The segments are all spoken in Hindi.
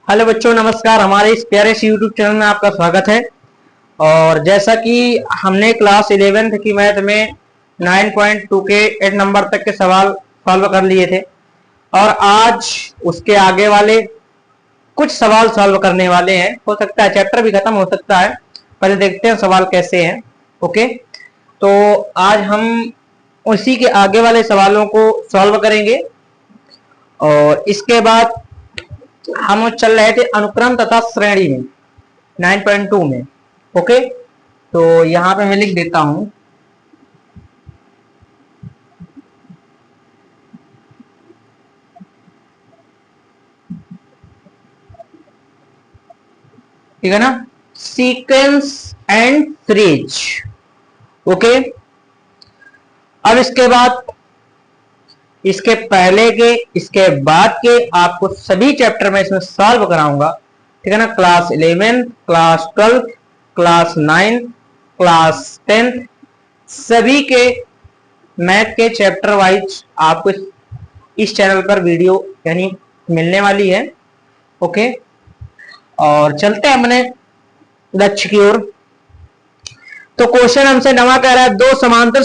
हेलो बच्चों, नमस्कार। हमारे इस प्यारे से यूट्यूब चैनल में आपका स्वागत है। और जैसा कि हमने क्लास 11th की मैथ में 9.2 के 8 नंबर तक के सवाल सॉल्व कर लिए थे और आज उसके आगे वाले कुछ सवाल सॉल्व करने वाले हैं। हो सकता है चैप्टर भी खत्म हो सकता है, पहले देखते हैं सवाल कैसे हैं। ओके, तो आज हम उसी के आगे वाले सवालों को सॉल्व करेंगे और इसके बाद हम चल रहे थे अनुक्रम तथा श्रेणी में 9.2 में। ओके, तो यहां पे मैं लिख देता हूं ठीक है ना, सीक्वेंस एंड सीरीज। ओके, अब इसके बाद इसके पहले के इसके बाद के आपको सभी चैप्टर में इसमें सॉल्व कराऊंगा। ठीक है ना, क्लास 11, क्लास 12, क्लास 9, क्लास 10 सभी के मैथ के चैप्टर वाइज आपको इस चैनल पर वीडियो यानी मिलने वाली है। ओके, और चलते हैं अपने लक्ष्य की ओर। तो क्वेश्चन हमसे नवा कह रहा है दो समांतर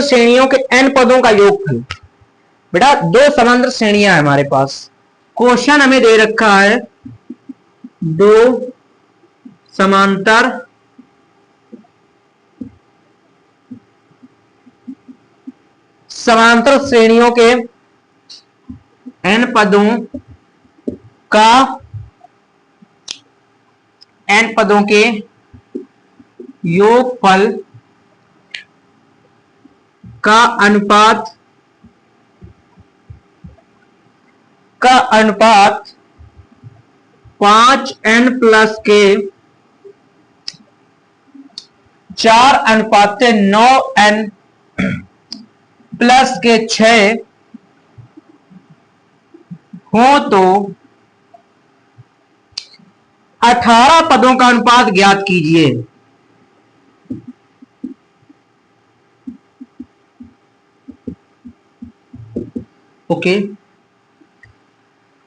श्रेणियों के n पदों का योगफल। बेटा, दो समांतर श्रेणियां है हमारे पास। क्वेश्चन हमें दे रखा है दो समांतर श्रेणियों के n पदों के योगफल का अनुपात 5n प्लस के 4:9n प्लस के 6 हो तो 18 पदों का अनुपात ज्ञात कीजिए। ओके,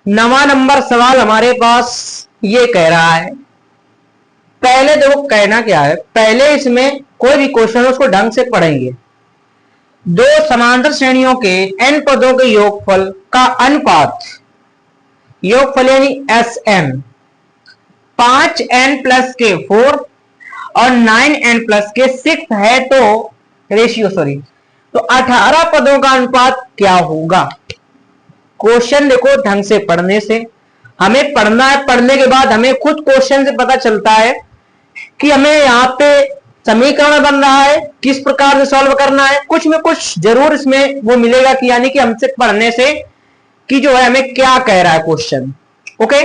नवा नंबर सवाल हमारे पास ये कह रहा है, पहले देखो कहना क्या है, पहले इसमें कोई भी क्वेश्चन है उसको ढंग से पढ़ेंगे। दो समांतर श्रेणियों के n पदों के योगफल का अनुपात, योगफल यानी Sn, 5n प्लस के 4 और 9n प्लस के 6 है तो रेशियो तो 18 पदों का अनुपात क्या होगा। क्वेश्चन देखो ढंग से पढ़ने से हमें पढ़ना है, पढ़ने के बाद हमें खुद क्वेश्चन से पता चलता है कि हमें यहाँ पे समीकरण बन रहा है, किस प्रकार से सॉल्व करना है। कुछ में कुछ जरूर इसमें वो मिलेगा कि यानी कि हमसे पढ़ने से कि जो है हमें क्या कह रहा है क्वेश्चन। ओके,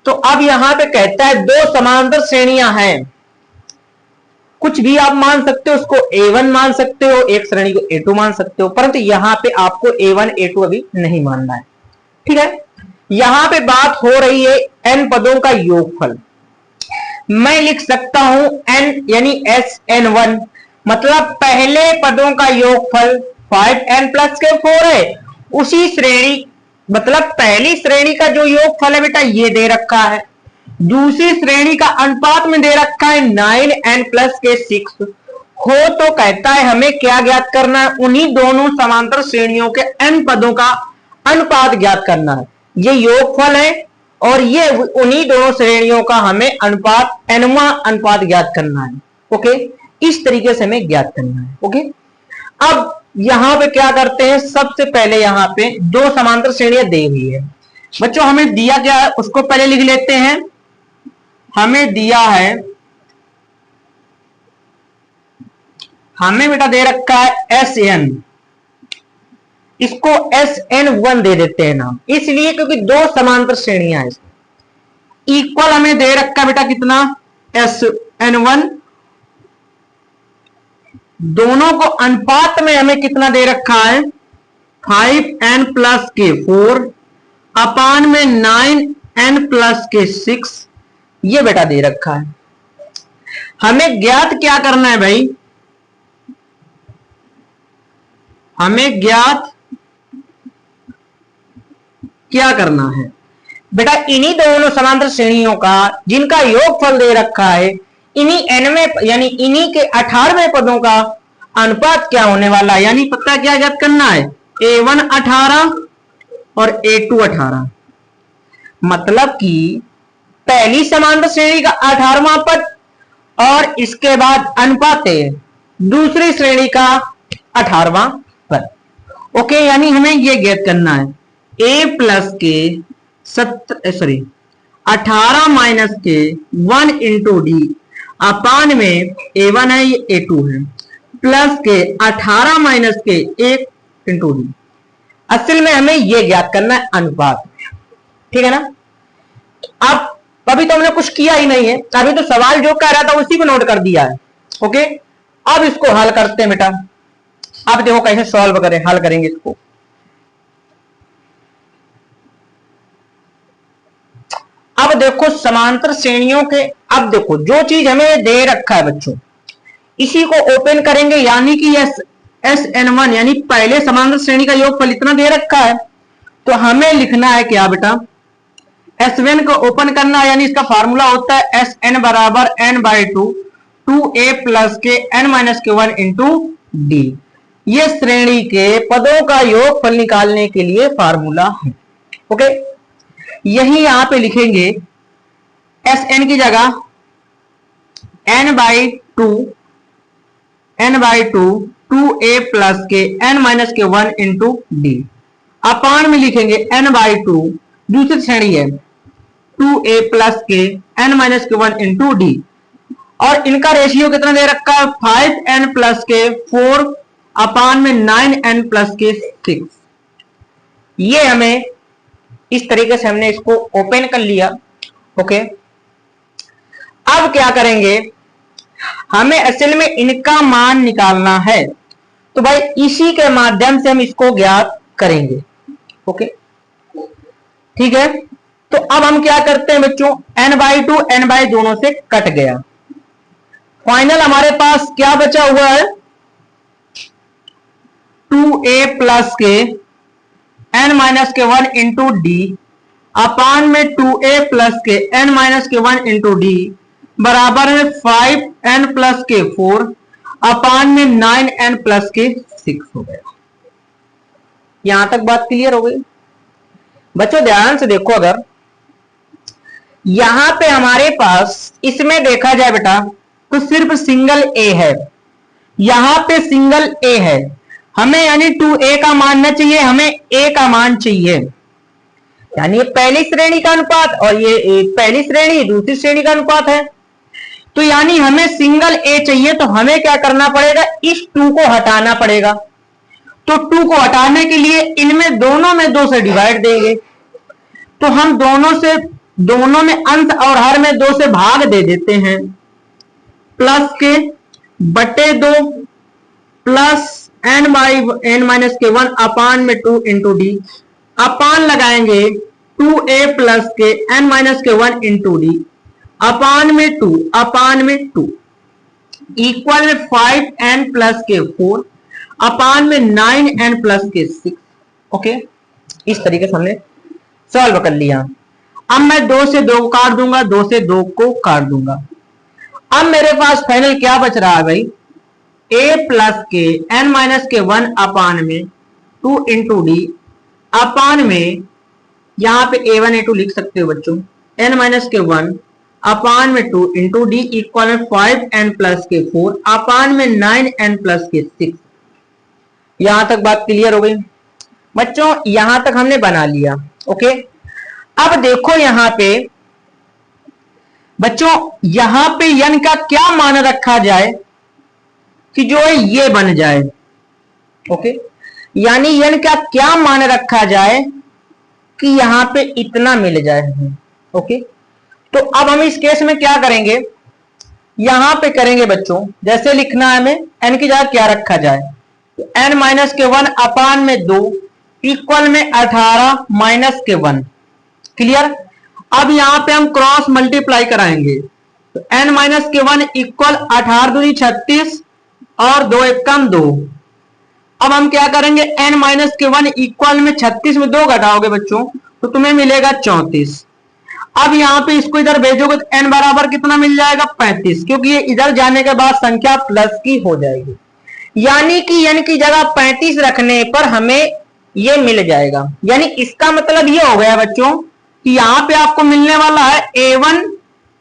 तो अब यहां पे कहता है दो समांतर श्रेणियां हैं, कुछ भी आप मान सकते हो, उसको A1 मान सकते हो, एक श्रेणी को A2 मान सकते हो, परंतु यहां पे आपको A1 A2 अभी नहीं मानना है। ठीक है, यहां पे बात हो रही है n पदों का योगफल। मैं लिख सकता हूं n यानी Sn1, मतलब पहले पदों का योगफल 5n प्लस के 4 है। उसी श्रेणी मतलब पहली श्रेणी का जो योगफल है बेटा ये दे रखा है, दूसरी श्रेणी का अनुपात में दे रखा है 9n प्लस के 6 हो तो कहता है हमें क्या ज्ञात करना है, उन्हीं दोनों समांतर श्रेणियों के n पदों का अनुपात ज्ञात करना है। ये योगफल है और ये उन्हीं दोनों श्रेणियों का हमें अनुपात nवां अनुपात ज्ञात करना है। ओके, इस तरीके से हमें ज्ञात करना है। ओके, अब यहां पे क्या करते हैं, सबसे पहले यहां पे दो समांतर श्रेणियां दी हुई है। बच्चों हमें दिया क्या है उसको पहले लिख लेते हैं। हमें दिया है, हमें बेटा दे रखा है Sn, इसको Sn1 दे देते हैं नाम, इसलिए क्योंकि दो समांतर श्रेणियां हैं। इक्वल हमें दे रखा है बेटा कितना, Sn1, दोनों को अनुपात में हमें कितना दे रखा है 5n प्लस के 4 अपान में 9n प्लस के 6, ये बेटा दे रखा है। हमें ज्ञात क्या करना है भाई, हमें ज्ञात क्या करना है, बेटा इन्हीं दोनों समांतर श्रेणियों का जिनका योगफल दे रखा है, इन्हीं n यानी इन्हीं के 18वें पदों का अनुपात क्या होने वाला है, यानी पता क्या ज्ञात करना है, a1 18 और a2 18। मतलब कि पहली समांतर श्रेणी का 18वां पद और इसके बाद अनुपात है दूसरी श्रेणी का 18वां पद। ओके, यानी हमें यह ज्ञात करना है a प्लस के 18 माइनस के 1 इंटू डी अपान में a1 है ये a2 है प्लस के 18 माइनस के 1 इंटू डी। असल में हमें यह ज्ञात करना है अनुपात, ठीक है ना। अब अभी तो हमने कुछ किया ही नहीं है, अभी तो सवाल जो कह रहा था उसी को नोट कर दिया है। ओके, अब इसको हल करते हैं बेटा। अब देखो कैसे सॉल्व करें, हल करेंगे इसको। अब देखो समांतर श्रेणियों के, अब देखो जो चीज हमें दे रखा है बच्चों, इसी को ओपन करेंगे, यानी कि Sn1 यानी पहले समांतर श्रेणी का योगफल इतना दे रखा है, तो हमें लिखना है क्या बेटा, S1 को ओपन करना है, यानी इसका फार्मूला होता है Sn बराबर n/2 2a प्लस के n माइनस के 1 इंटू डी। ये श्रेणी के पदों का योगफल निकालने के लिए फार्मूला है। ओके, यही यहां पे लिखेंगे Sn की जगह n/2 2a प्लस के n माइनस के 1 इंटू डी अपान में लिखेंगे n/2 दूसरी श्रेणी है 2a प्लस के n माइनस के 1 इंटू डी, और इनका रेशियो कितना दे रखा है 5n प्लस के 4 अपान में 9n प्लस के 6। ये हमें इस तरीके से हमने इसको ओपन कर लिया। ओके, अब क्या करेंगे, हमें असल में इनका मान निकालना है, तो भाई इसी के माध्यम से हम इसको ज्ञात करेंगे। ओके, ठीक है। तो अब हम क्या करते हैं बच्चों, n/2 n/ दोनों से कट गया, फाइनल हमारे पास क्या बचा हुआ है 2a प्लस के n माइनस के 1 इंटू डी अपान में 2a प्लस के n माइनस के 1 इंटू डी बराबर में 5n प्लस के 4 अपान में 9n प्लस के 6 हो गया। यहां तक बात क्लियर हो गई बच्चों? ध्यान से देखो, अगर यहां पे हमारे पास इसमें देखा जाए बेटा तो सिर्फ सिंगल a है, यहां पे सिंगल a है, हमें यानी 2a का मान न चाहिए, हमें a का मान चाहिए, यानी ये पहली श्रेणी का अनुपात और ये पहली श्रेणी दूसरी श्रेणी का अनुपात है। तो यानी हमें सिंगल a चाहिए, तो हमें क्या करना पड़ेगा, इस 2 को हटाना पड़ेगा। तो 2 को हटाने के लिए इनमें दोनों में 2 से डिवाइड देंगे, तो हम दोनों में अंश और हर में 2 से भाग दे देते हैं, प्लस के बटे 2 प्लस n माइनस के 1 अपान में 2 इंटू डी अपान लगाएंगे 2a प्लस के n माइनस के 1 इंटू डी अपान में 2 इक्वल में 5n प्लस के 4 अपान में 9n प्लस के 6। ओके, इस तरीके से हमने सॉल्व कर लिया। अब मैं 2 से 2 काट दूंगा, 2 से 2 को काट दूंगा। अब मेरे पास फाइनल क्या बच रहा है भाई, a प्लस के n माइनस के 1 अपान में 2 इंटू डी अपान में, यहां पे a1 a2 लिख सकते हो बच्चों, n माइनस के 1 अपान में 2 इंटू डी इक्वल में 5n प्लस के 4 अपान में 9n प्लस के 6। यहां तक बात क्लियर हो गई बच्चों? यहां तक हमने बना लिया। ओके, अब देखो यहां पे बच्चों, यहां पे n का क्या मान रखा जाए कि जो है ये बन जाए। ओके, यानी n का क्या मान रखा जाए कि यहां पे इतना मिल जाए। ओके, तो अब हम इस केस में क्या करेंगे, यहां पे करेंगे बच्चों, जैसे लिखना है हमें n की जगह क्या रखा जाए, तो n माइनस के 1 अपान में 2 इक्वल में 18 माइनस के 1। क्लियर? अब यहां पे हम क्रॉस मल्टीप्लाई कराएंगे, तो n माइनस के 1 इक्वल 18 दूनी 36 और 2 एकम 2। अब हम क्या करेंगे, n माइनस के 1 इक्वल में 36 में 2 घटाओगे बच्चों तो तुम्हें मिलेगा 34। अब यहाँ पे इसको इधर भेजोगे तो n बराबर कितना मिल जाएगा 35, क्योंकि ये इधर जाने के बाद संख्या प्लस की हो जाएगी, यानी कि n की जगह 35 रखने पर हमें ये मिल जाएगा। यानी इसका मतलब ये हो गया बच्चों कि यहाँ पे आपको मिलने वाला है a1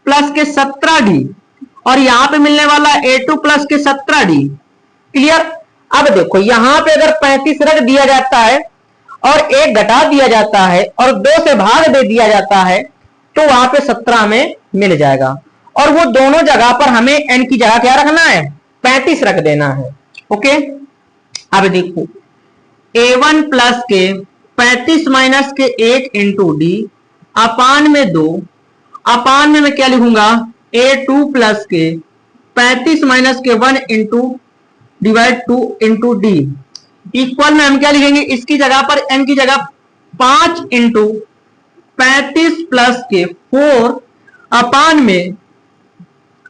प्लस के 17d और यहाँ पे मिलने वाला है a2 प्लस के 17d। क्लियर। अब देखो यहाँ पे अगर 35 रख दिया जाता है और 1 घटा दिया जाता है और 2 से भाग दे दिया जाता है तो वहां पे 17 में मिल जाएगा, और वो दोनों जगह पर हमें n की जगह क्या रखना है 35 रख देना है। ओके। अब देखो a1 प्लस के 35 माइनस के 1 इंटू डी अपान में 2, अपान में मैं क्या लिखूंगा a2 प्लस के 35 माइनस के 1 into divide 2 into D equal में हम क्या लिखेंगे, इसकी जगह पर n की जगह 5 इंटू 35 प्लस के 4 अपान में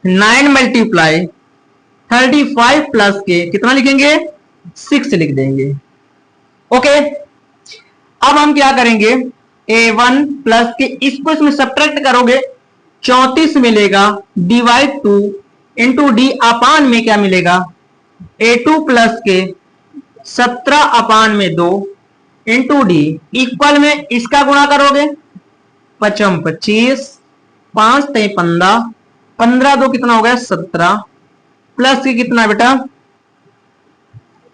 9 मल्टीप्लाई 35 प्लस के कितना लिखेंगे 6 लिख देंगे। ओके। अब हम क्या करेंगे a1 प्लस के इसको इसमें सब्ट्रैक्ट करोगे 34 मिलेगा डिवाइड 2 इंटू डी अपान में क्या मिलेगा a2 प्लस के 17 अपान में 2 इंटू डी इक्वल में इसका गुणा करोगे 5 25 5 3 15 15 2 कितना हो गया 17 प्लस के कितना बेटा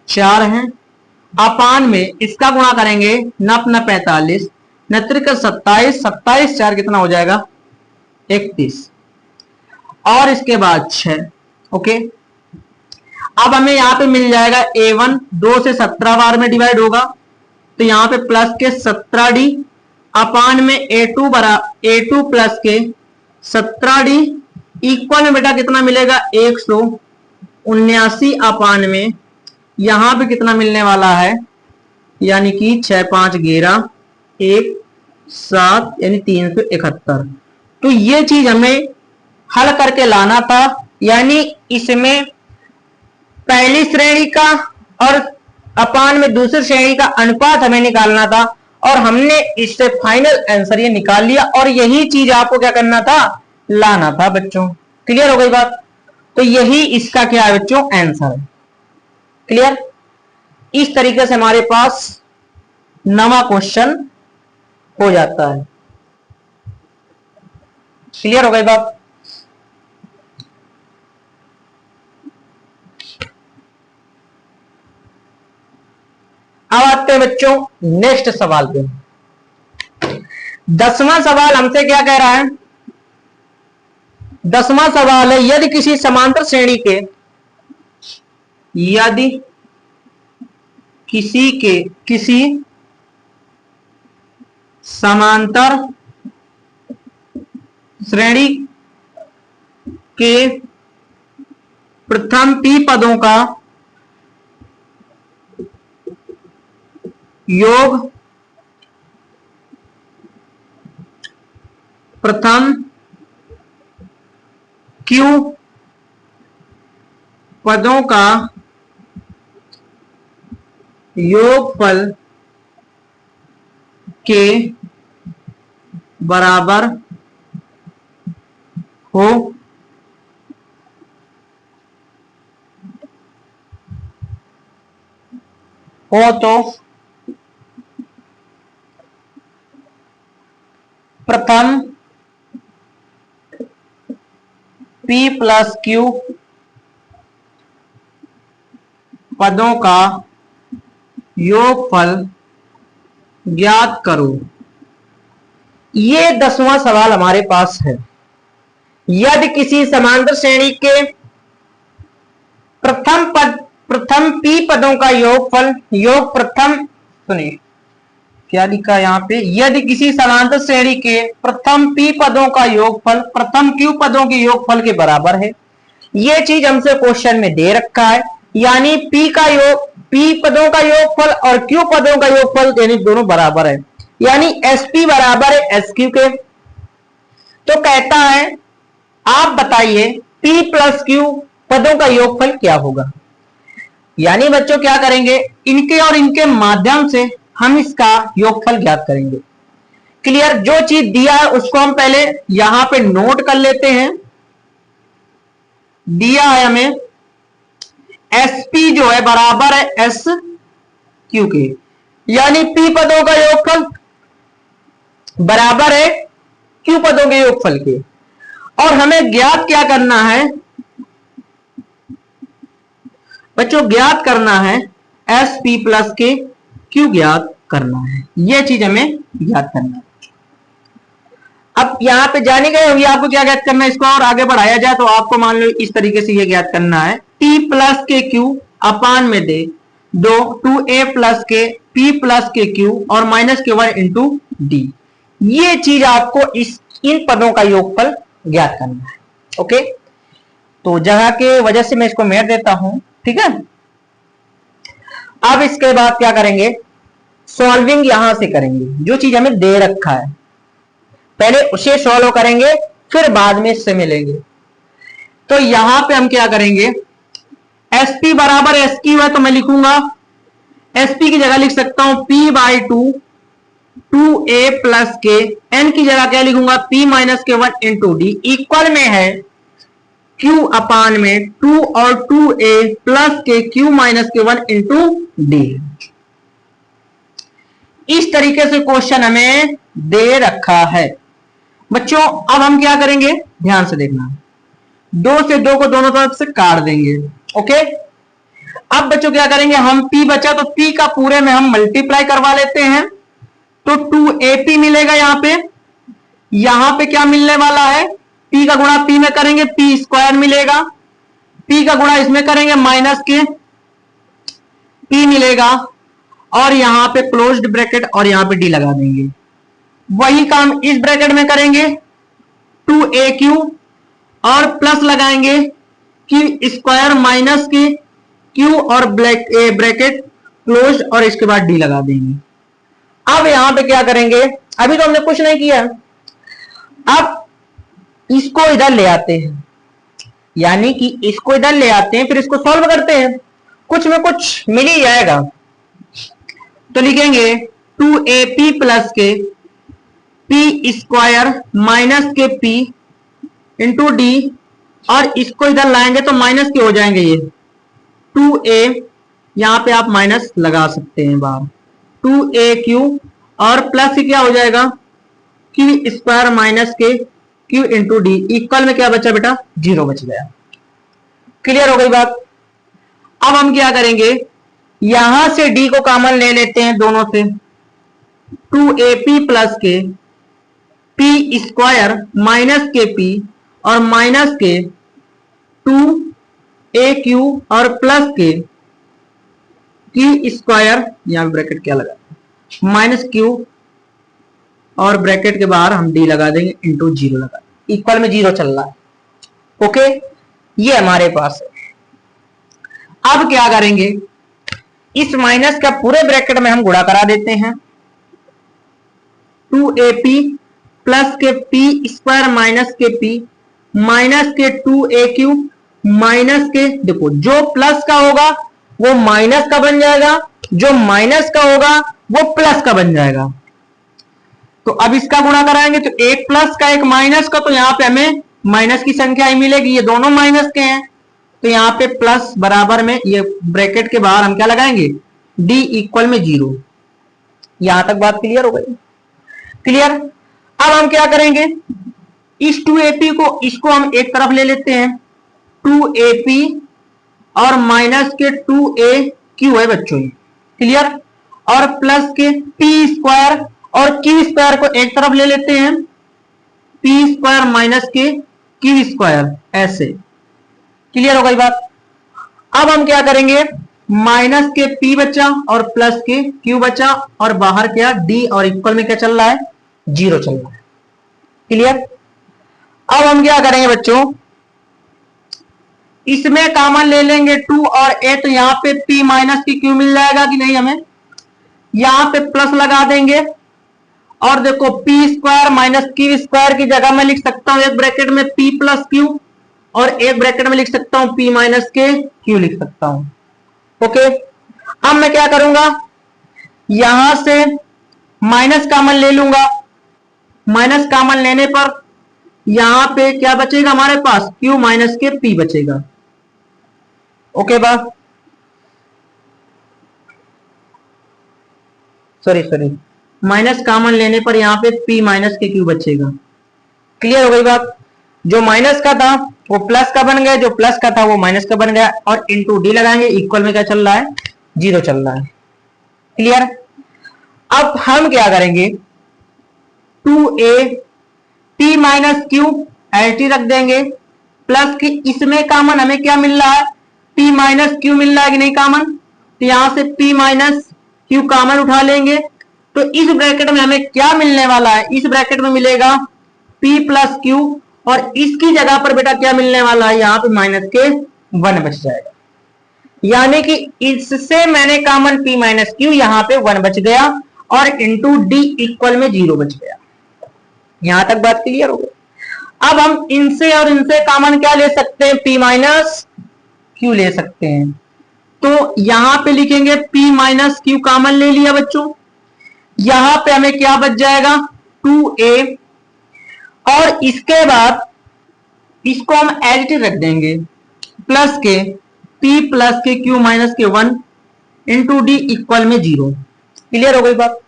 4 है अपान में इसका गुणा करेंगे 9 9 45 9 27 27 4 कितना हो जाएगा 31 और इसके बाद 6। ओके। अब हमें यहां पे मिल जाएगा a1 2 से 17 बार में डिवाइड होगा तो यहां पे प्लस के 17d अपान में a2 प्लस के 17d इक्वल में बेटा कितना मिलेगा 179 अपान में यहां पे कितना मिलने वाला है, यानी कि 6 5 11 1 7 यानी 371। तो ये चीज हमें हल करके लाना था, यानी इसमें पहली श्रेणी का और अपान में दूसरी श्रेणी का अनुपात हमें निकालना था और हमने इससे फाइनल आंसर ये निकाल लिया, और यही चीज आपको क्या करना था लाना था बच्चों। क्लियर हो गई बात। तो यही इसका क्या है बच्चों आंसर है। क्लियर। इस तरीके से हमारे पास नवा क्वेश्चन हो जाता है। क्लियर हो गई बात। अब आते हैं बच्चों नेक्स्ट सवाल पे। 10वां सवाल हमसे क्या कह रहा है, 10वां सवाल है यदि किसी समांतर श्रेणी के किसी समांतर श्रेणी के प्रथम p पदों का योग प्रथम q पदों का योगफल के बराबर हो तो प्रथम p प्लस q पदों का योगफल ज्ञात करो। ये 10वां सवाल हमारे पास है। यदि किसी समांतर श्रेणी के प्रथम p पदों का योगफल सुनिए क्या लिखा है यहां पे, यदि किसी समांतर श्रेणी के प्रथम p पदों का योगफल प्रथम q पदों के योगफल के बराबर है। ये चीज हमसे क्वेश्चन में दे रखा है, यानी p पदों का योगफल और q पदों का योगफल यानी दोनों बराबर है, यानी sp बराबर है sq के। तो कहता है आप बताइए p प्लस q पदों का योगफल क्या होगा। यानी बच्चों क्या करेंगे, इनके और इनके माध्यम से हम इसका योगफल ज्ञात करेंगे। क्लियर। जो चीज दिया है उसको हम पहले यहां पे नोट कर लेते हैं। दिया है हमें एसपी जो है बराबर है एस क्यू के, यानी पी पदों का योगफल बराबर है क्यू पदों के योगफल के। और हमें ज्ञात क्या करना है बच्चों, ज्ञात करना है एस पी प्लस के क्यू ज्ञात करना है, यह चीज हमें ज्ञात करना है। अब यहां पे जाने गए होंगे आपको क्या ज्ञात करना है, इसको और आगे बढ़ाया जाए तो आपको मान लो इस तरीके से ये ज्ञात करना है टी प्लस के क्यू अपान में दे दो 2a प्लस के p प्लस के क्यू और माइनस के 1 इंटू डी। ये चीज आपको इन पदों का योगफल ज्ञात करना है। ओके, तो जगह के वजह से मैं इसको मेर देता हूं, ठीक है। अब इसके बाद क्या करेंगे, सॉल्विंग यहां से करेंगे। जो चीज हमें दे रखा है पहले उसे सॉल्व करेंगे, फिर बाद में इससे मिलेंगे। तो यहां पे हम क्या करेंगे, एस पी बराबर एस क्यू है तो मैं लिखूंगा एस पी की जगह लिख सकता हूं p by two 2a plus के, n की जगह क्या लिखूंगा p माइनस के 1 इंटू डी, इक्वल में है q अपान में 2 और 2a प्लस के q माइनस के 1 इंटू डी। इस तरीके से क्वेश्चन हमें दे रखा है बच्चों। अब हम क्या करेंगे, ध्यान से देखना, 2 से 2 को दोनों तरफ से काट देंगे। ओके, अब बच्चों क्या करेंगे, हम p बचा तो p का पूरे में हम मल्टीप्लाई करवा लेते हैं, तो 2ap मिलेगा। यहां पे क्या मिलने वाला है, p का गुणा p में करेंगे p स्क्वायर मिलेगा, p का गुणा इसमें करेंगे माइनस के p मिलेगा, और यहां पे क्लोज्ड ब्रैकेट और यहां पे d लगा देंगे। वही काम इस ब्रैकेट में करेंगे 2aq और प्लस लगाएंगे q स्क्वायर माइनस के q और ब्रैकेट क्लोज और इसके बाद d लगा देंगे। अब यहां पे क्या करेंगे, अभी तो हमने कुछ नहीं किया, अब इसको इधर ले आते हैं, यानी कि इसको इधर ले आते हैं, फिर इसको सॉल्व करते हैं, कुछ में कुछ मिल ही जाएगा। तो लिखेंगे 2ap प्लस के p स्क्वायर माइनस के p इंटू डी, और इसको इधर लाएंगे तो माइनस के हो जाएंगे ये 2a, यहां पे आप माइनस लगा सकते हैं बाहर 2aq, और प्लस क्या हो जाएगा q स्क्वायर माइनस के q इंटू डी, इक्वल में क्या बचा बेटा, 0 बच गया। क्लियर हो गई बात। अब हम क्या करेंगे, यहां से d को कॉमन ले लेते हैं दोनों से, 2ap प्लस के p स्क्वायर माइनस के p और माइनस के 2aq और प्लस के q स्क्वायर, यहां ब्रैकेट क्या लगा माइनस q और ब्रैकेट के बाहर हम d लगा देंगे इंटू 0 लगा, इक्वल में 0 चल रहा है। ओके, ये हमारे पास है। अब क्या करेंगे, इस माइनस का पूरे ब्रैकेट में हम गुणा करा देते हैं, 2ap प्लस के p स्क्वायर माइनस के p माइनस के 2aq माइनस के, देखो जो प्लस का होगा वो माइनस का बन जाएगा, जो माइनस का होगा वो प्लस का बन जाएगा। तो अब इसका गुणा कराएंगे तो एक प्लस का एक माइनस का, तो यहां पे हमें माइनस की संख्या ही मिलेगी, ये दोनों माइनस के हैं, तो यहां पे प्लस बराबर में ये ब्रैकेट के बाहर हम क्या लगाएंगे d इक्वल में 0। यहां तक बात क्लियर हो गई। क्लियर। अब हम क्या करेंगे, इस 2ap को इसको हम एक तरफ ले लेते हैं, 2ap और माइनस के 2aq है बच्चों, क्लियर, और प्लस के p स्क्वायर और q स्क्वायर को एक तरफ ले लेते हैं, p स्क्वायर माइनस के q स्क्वायर, ऐसे। क्लियर हो गई बात। अब हम क्या करेंगे, माइनस के p बचा और प्लस के q बचा, और बाहर क्या d, और इक्वल में क्या चल रहा है 0 चल रहा है। क्लियर। अब हम क्या करेंगे बच्चों, इसमें कॉमन ले लेंगे 2 और a, तो यहां पे p माइनस की q मिल जाएगा कि नहीं, हमें यहां पे प्लस लगा देंगे, और देखो p square minus q square की जगह मैं लिख सकता हूं एक ब्रैकेट में p प्लस q, और एक ब्रैकेट में लिख सकता हूं p माइनस के q लिख सकता हूं। ओके, अब मैं क्या करूंगा, यहां से माइनस कॉमन ले लूंगा, माइनस कॉमन लेने पर यहां पे क्या बचेगा हमारे पास, Q माइनस के P बचेगा। ओके बा, सॉरी माइनस कॉमन लेने पर यहां पे P माइनस के Q बचेगा। क्लियर हो गई बात। जो माइनस का था वो प्लस का बन गया, जो प्लस का था वो माइनस का बन गया, और इंटू डी लगाएंगे, इक्वल में क्या चल रहा है, 0 चल रहा है। क्लियर। अब हम क्या करेंगे, 2a p minus Q L T रख देंगे, प्लस की इसमें कॉमन हमें क्या मिल रहा है, p माइनस क्यू मिल रहा है कि नहीं कॉमन, तो यहां से p माइनस क्यू कॉमन उठा लेंगे, तो इस ब्रैकेट में हमें क्या मिलने वाला है, इस ब्रैकेट में मिलेगा p प्लस क्यू, और इसकी जगह पर बेटा क्या मिलने वाला है, यहां पे माइनस के 1 बच जाएगा। यानी कि इससे मैंने कॉमन p माइनस क्यू, यहां पे 1 बच गया, और इंटू डी इक्वल में 0 बच गया। यहां तक बात क्लियर हो गई। अब हम इनसे और इनसे कॉमन क्या ले सकते हैं, p माइनस क्यू ले सकते हैं, तो यहां पे लिखेंगे p माइनस क्यू कॉमन ले लिया बच्चों, यहां पे हमें क्या बच जाएगा, 2a, और इसके बाद इसको हम एज इट इज रख देंगे, प्लस के p प्लस के q माइनस के 1 इंटू डी इक्वल में 0। क्लियर हो गई बात।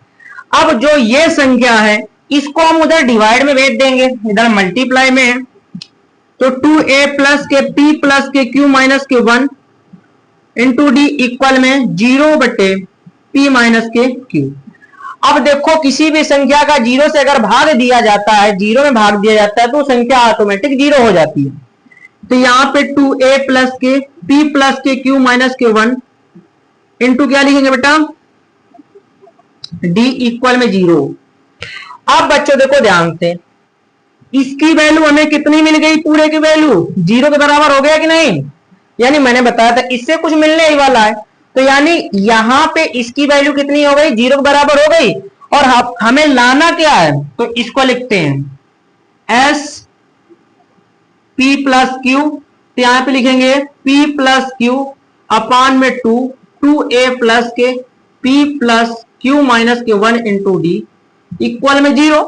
अब जो ये संख्या है इसको हम उधर डिवाइड में भेज देंगे, इधर मल्टीप्लाई में है, तो 2a प्लस के p प्लस के q माइनस के 1 इंटू डी इक्वल में 0 बटे p माइनस के q। अब देखो किसी भी संख्या का 0 से अगर भाग दिया जाता है, 0 में भाग दिया जाता है, तो संख्या ऑटोमेटिक 0 हो जाती है। तो यहां पे 2a प्लस के p प्लस के q माइनस के 1 इंटू क्या लिखेंगे बेटा, d इक्वल में 0। अब बच्चों देखो ध्यान से, इसकी वैल्यू हमें कितनी मिल गई, पूरे की वैल्यू 0 के बराबर हो गया कि नहीं, यानी मैंने बताया था इससे कुछ मिलने ही वाला है, तो यानी यहां पे इसकी वैल्यू कितनी हो गई, 0 के बराबर हो गई, और हमें लाना क्या है, तो इसको लिखते हैं एस p प्लस क्यू, तो यहां पे लिखेंगे p प्लस क्यू अपान में 2a प्लस के p प्लस क्यू माइनस के 1 इंटू डी इक्वल में 0।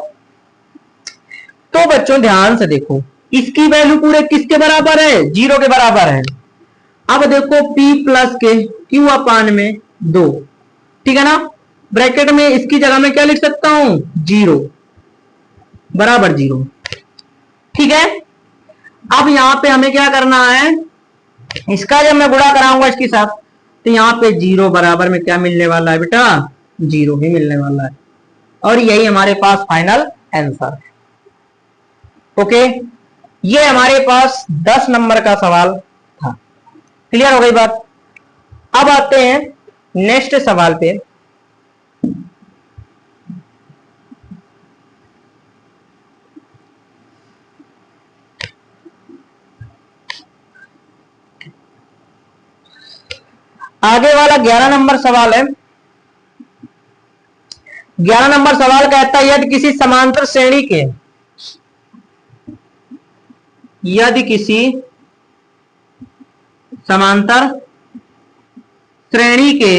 तो बच्चों ध्यान से देखो, इसकी वैल्यू पूरे किसके बराबर है, 0 के बराबर है। अब देखो p प्लस के q अपान में 2, ठीक है ना, ब्रैकेट में इसकी जगह में क्या लिख सकता हूं, 0 बराबर 0। ठीक है। अब यहां पे हमें क्या करना है, इसका जब मैं गुणा कराऊंगा इसके साथ, तो यहां पे 0 बराबर में क्या मिलने वाला है बेटा, 0 ही मिलने वाला है, और यही हमारे पास फाइनल आंसर है। ओके, ये हमारे पास 10 नंबर का सवाल था। क्लियर हो गई बात। अब आते हैं नेक्स्ट सवाल पे। आगे वाला 11 नंबर सवाल है। 11 नंबर सवाल कहता है, यदि किसी समांतर श्रेणी के, यदि किसी समांतर श्रेणी के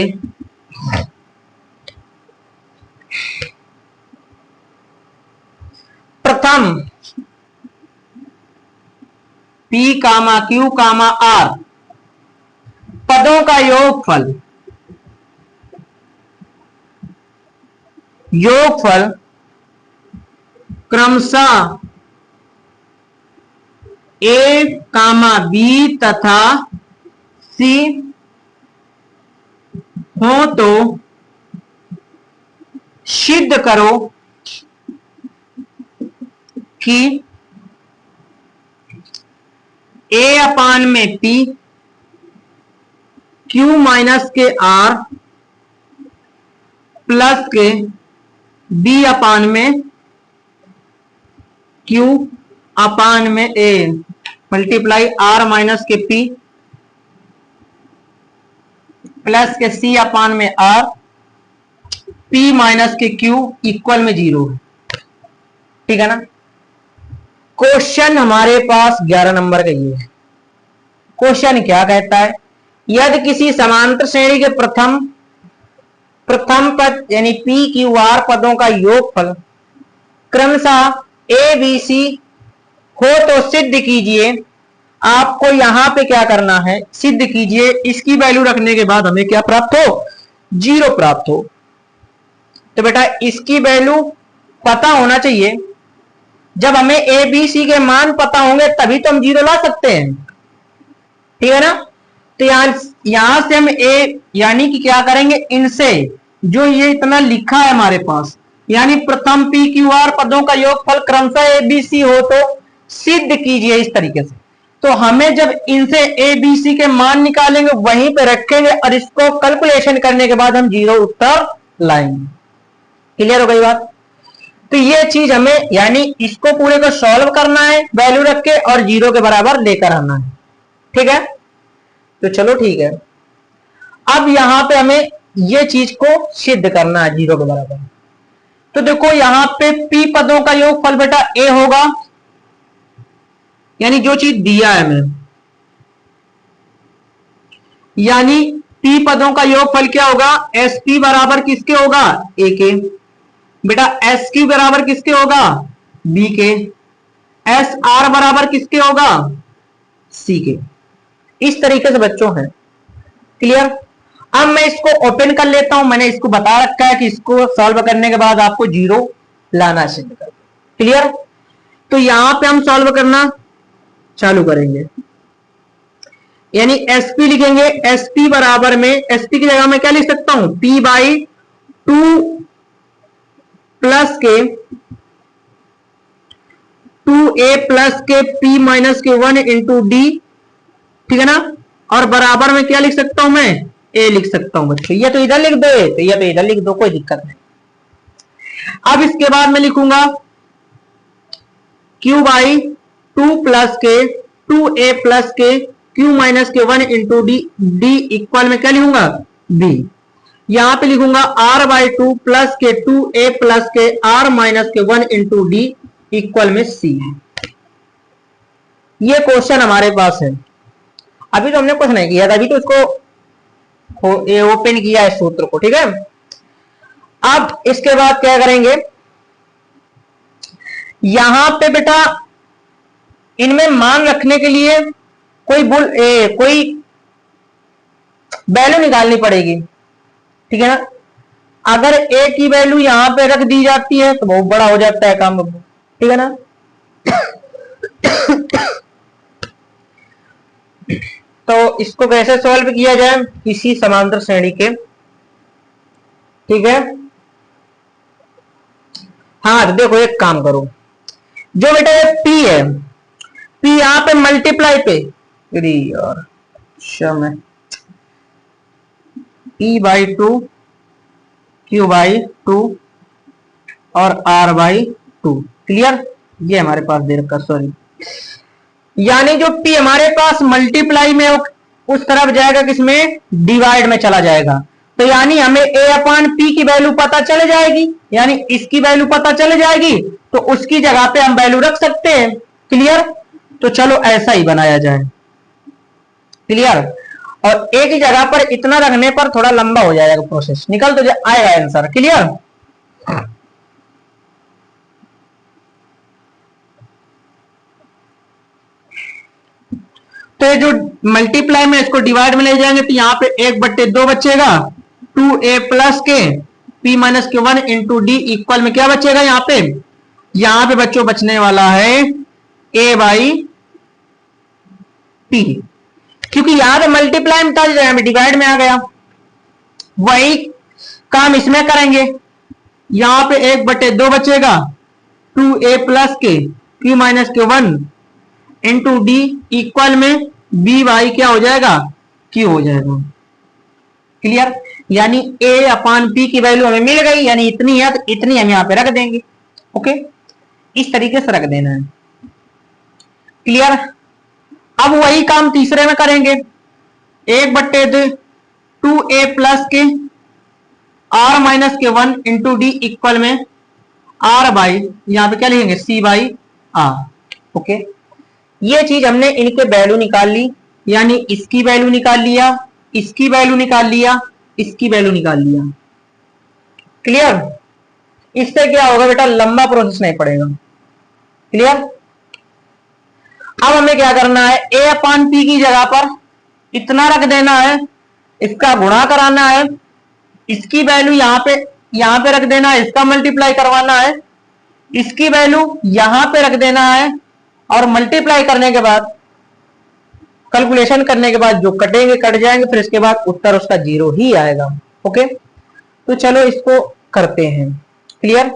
प्रथम p कामा q कामा r पदों का योगफल क्रमशः a कामा b तथा c हो तो सिद्ध करो कि a अपान में p q माइनस के r प्लस के b अपान में q अपान में a मल्टीप्लाई r माइनस के p प्लस के c अपान में r p माइनस के q इक्वल में 0 है। ठीक है ना। क्वेश्चन हमारे पास 11 नंबर का ये है। क्वेश्चन क्या कहता है, यदि किसी समांतर श्रेणी के प्रथम पद यानी p q r पदों का योगफल क्रमशः ए बी सी हो तो सिद्ध कीजिए। आपको यहां पे क्या करना है, सिद्ध कीजिए। इसकी वैल्यू रखने के बाद हमें क्या प्राप्त हो, 0 प्राप्त हो। तो बेटा इसकी वैल्यू पता होना चाहिए। जब हमें ए बी सी के मान पता होंगे तभी तो हम 0 ला सकते हैं, ठीक है ना। तो यहां से हम ए यानी कि क्या करेंगे, इनसे जो ये इतना लिखा है हमारे पास, यानी प्रथम पी क्यू आर पदों का योगफल क्रमशः ए बी सी हो तो सिद्ध कीजिए, इस तरीके से। तो हमें जब इनसे ए बी सी के मान निकालेंगे वहीं पे रखेंगे और इसको कैलकुलेशन करने के बाद हम 0 उत्तर लाएंगे। क्लियर हो गई बात। तो ये चीज हमें यानी इसको पूरे को सॉल्व करना है वैल्यू रख के और 0 के बराबर लेकर आना है, ठीक है। तो चलो ठीक है, अब यहां पे हमें ये चीज को सिद्ध करना है 0 के बराबर। तो देखो यहां पे p पदों का योगफल बेटा a होगा, यानी जो चीज दिया है हमें, यानी p पदों का योगफल क्या होगा, sp बराबर किसके होगा, a के। बेटा sq बराबर किसके होगा, b के। sr बराबर किसके होगा, c के। इस तरीके से बच्चों है। क्लियर। अब मैं इसको ओपन कर लेता हूं। मैंने इसको बता रखा है कि इसको सॉल्व करने के बाद आपको 0 लाना सिद्ध कर। क्लियर। तो यहां पे हम सॉल्व करना चालू करेंगे, यानी sp लिखेंगे। sp बराबर में sp की जगह मैं क्या लिख सकता हूं, p बाई 2 प्लस के 2a प्लस के p माइनस के 1 इंटू डी, ठीक है ना। और बराबर में क्या लिख सकता हूं मैं, a लिख सकता हूं बच्चों। ये तो इधर लिख दो, तो ये तो इधर लिख दो, कोई दिक्कत नहीं। अब इसके बाद मैं लिखूंगा q बाई 2 प्लस के 2a प्लस के q माइनस के 1 इंटू डी, डी इक्वल में क्या लिखूंगा, b। यहां पे लिखूंगा r बाई 2 प्लस के 2a प्लस के r माइनस के 1 इंटू डी इक्वल में c। ये क्वेश्चन हमारे पास है। अभी तो हमने कुछ नहीं किया था, अभी तो इसको ओपन किया है सूत्र को, ठीक है। अब इसके बाद क्या करेंगे, यहां पे बेटा इनमें मान रखने के लिए कोई वैल्यू निकालनी पड़ेगी, ठीक है ना। अगर a की वैल्यू यहां पे रख दी जाती है तो बहुत बड़ा हो जाता है काम, ठीक है ना। तो इसको कैसे सॉल्व किया जाए, किसी समांतर श्रेणी के, ठीक है। हाँ तो देखो एक काम करो, जो बेटा ये p है, p यहां पे मल्टीप्लाई पे, यार मैं p बाई 2 q बाई 2 और r बाई 2। क्लियर। ये हमारे पास दे रखा, सॉरी, यानी जो p हमारे पास मल्टीप्लाई में उस तरफ जाएगा, किसमें, डिवाइड में चला जाएगा। तो यानी हमें a अपॉन p की वैल्यू पता चल जाएगी, यानी इसकी वैल्यू पता चल जाएगी, तो उसकी जगह पे हम वैल्यू रख सकते हैं। क्लियर। तो चलो ऐसा ही बनाया जाए। क्लियर। और एक ही जगह पर इतना रखने पर थोड़ा लंबा हो जाएगा प्रोसेस, निकल तो आएगा आंसर। क्लियर। तो ये जो मल्टीप्लाई में इसको डिवाइड में ले जाएंगे तो यहाँ पे 1/2 बचेगा, 2a प्लस के p माइनस के 1 इंटू डी इक्वल में क्या बचेगा, यहाँ पे बच्चों बचने वाला है a बाई p, क्योंकि यहां पे मल्टीप्लाई में था, यहाँ पे डिवाइड में आ गया। वही काम इसमें करेंगे, यहां पे 1/2 बचेगा, 2a प्लस के p माइनस के 1 इंटू डी इक्वल में b बाई क्या हो जाएगा, q हो जाएगा। क्लियर। यानी a अपॉन p की वैल्यू हमें मिल गई, यानी इतनी है तो इतनी हम यहां पे रख देंगे। ओके, इस तरीके से रख देना है। क्लियर। अब वही काम तीसरे में करेंगे, 1/2 प्लस के r माइनस के 1 इंटू डी इक्वल में r बाई, यहां पे क्या लिखेंगे, c बाई r। ओके, ये चीज हमने इनके वैल्यू निकाल ली, यानी इसकी वैल्यू निकाल लिया, इसकी वैल्यू निकाल लिया, इसकी वैल्यू निकाल लिया। क्लियर। इससे क्या होगा बेटा, लंबा प्रोसेस नहीं पड़ेगा। क्लियर। अब हमें क्या करना है, a अपॉन पी की जगह पर इतना रख देना है, इसका गुणा कराना है, इसकी वैल्यू यहां पे रख देना है, इसका मल्टीप्लाई करवाना है, इसकी वैल्यू यहां पे रख देना है, और मल्टीप्लाई करने के बाद, कैलकुलेशन करने के बाद जो कटेंगे कट जाएंगे, फिर इसके बाद उत्तर उसका 0 ही आएगा। ओके, तो चलो इसको करते हैं। क्लियर।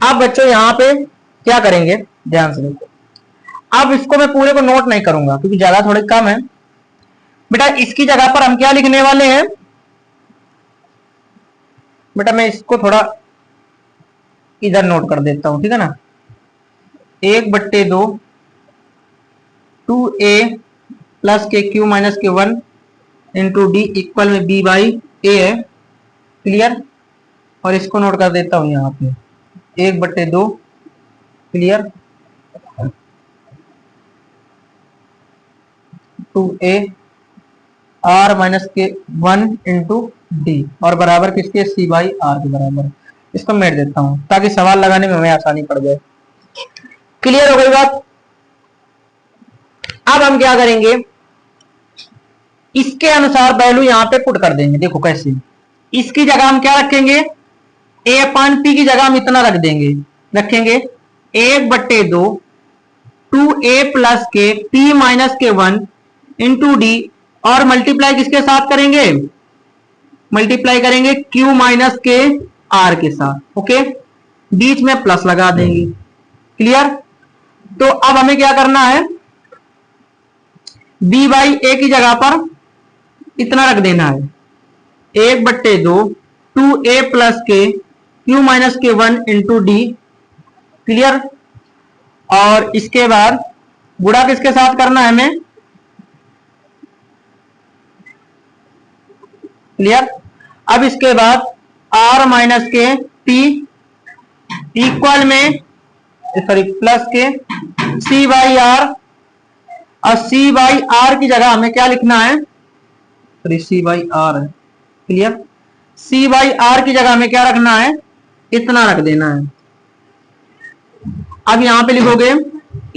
अब बच्चों यहां पे क्या करेंगे, ध्यान से देखो। अब इसको मैं पूरे को नोट नहीं करूंगा क्योंकि ज्यादा थोड़ी कम है बेटा। इसकी जगह पर हम क्या लिखने वाले हैं बेटा, मैं इसको थोड़ा इधर नोट कर देता हूं, ठीक है ना। 1/2 2a प्लस के क्यू माइनस के 1 इंटू डी इक्वल में b बाई ए है। क्लियर। और इसको नोट कर देता हूं यहां पे 1/2। क्लियर। 2a r माइनस के 1 इंटू डी और बराबर किसके, c बाई आर के बराबर। इसको मेट देता हूं ताकि सवाल लगाने में हमें आसानी पड़ जाए। क्लियर हो गई बात। अब हम क्या करेंगे, इसके अनुसार वैल्यू यहां पे पुट कर देंगे। देखो कैसे, इसकी जगह हम क्या रखेंगे, a अपॉन पी की जगह हम इतना रख देंगे, रखेंगे 1/2 2a प्लस के p माइनस के 1 इंटू डी और मल्टीप्लाई किसके साथ करेंगे, मल्टीप्लाई करेंगे q माइनस के r के साथ। ओके, बीच में प्लस लगा देंगे। क्लियर। तो अब हमें क्या करना है, b बाई ए की जगह पर इतना रख देना है 1/2 2a प्लस के q माइनस के 1 इंटू डी। क्लियर। और इसके बाद गुणा किसके साथ करना है हमें, क्लियर। अब इसके बाद r माइनस के p इक्वल में सॉरी प्लस के c बाई आर, और c बाई आर की जगह हमें क्या लिखना है, सॉरी c बाई आर है। क्लियर। c बाई आर की जगह हमें क्या रखना है, इतना रख देना है। अब यहां पे लिखोगे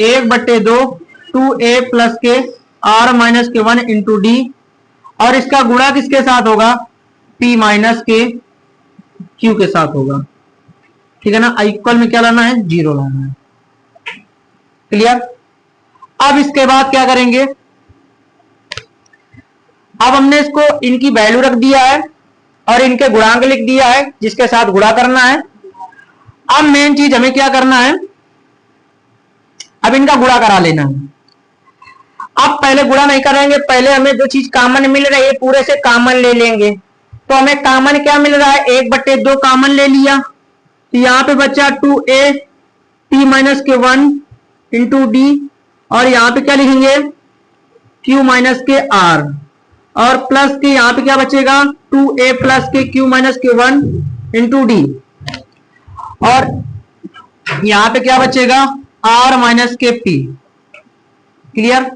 1/2 2a प्लस के r माइनस के 1 इंटू डी और इसका गुणा किसके साथ होगा, p माइनस के q के साथ होगा। ठीक है ना। इक्वल में क्या लाना है, 0 लाना है। क्लियर। अब इसके बाद क्या करेंगे, अब हमने इसको इनकी वैल्यू रख दिया है और इनके गुणांक लिख दिया है जिसके साथ गुणा करना है। अब मेन चीज हमें क्या करना है, अब इनका गुणा करा लेना है। अब पहले गुणा नहीं करेंगे, पहले हमें जो चीज कॉमन मिल रही है पूरे से कॉमन ले लेंगे। तो हमें कॉमन क्या मिल रहा है, 1/2 कॉमन ले लिया, तो यहां पे बचा 2a p माइनस के 1 इंटू डी और यहां पे क्या लिखेंगे q माइनस के r और प्लस के यहां पे क्या बचेगा 2a प्लस के q माइनस के 1 इंटू डी और यहां पे क्या बचेगा r माइनस के p। क्लियर।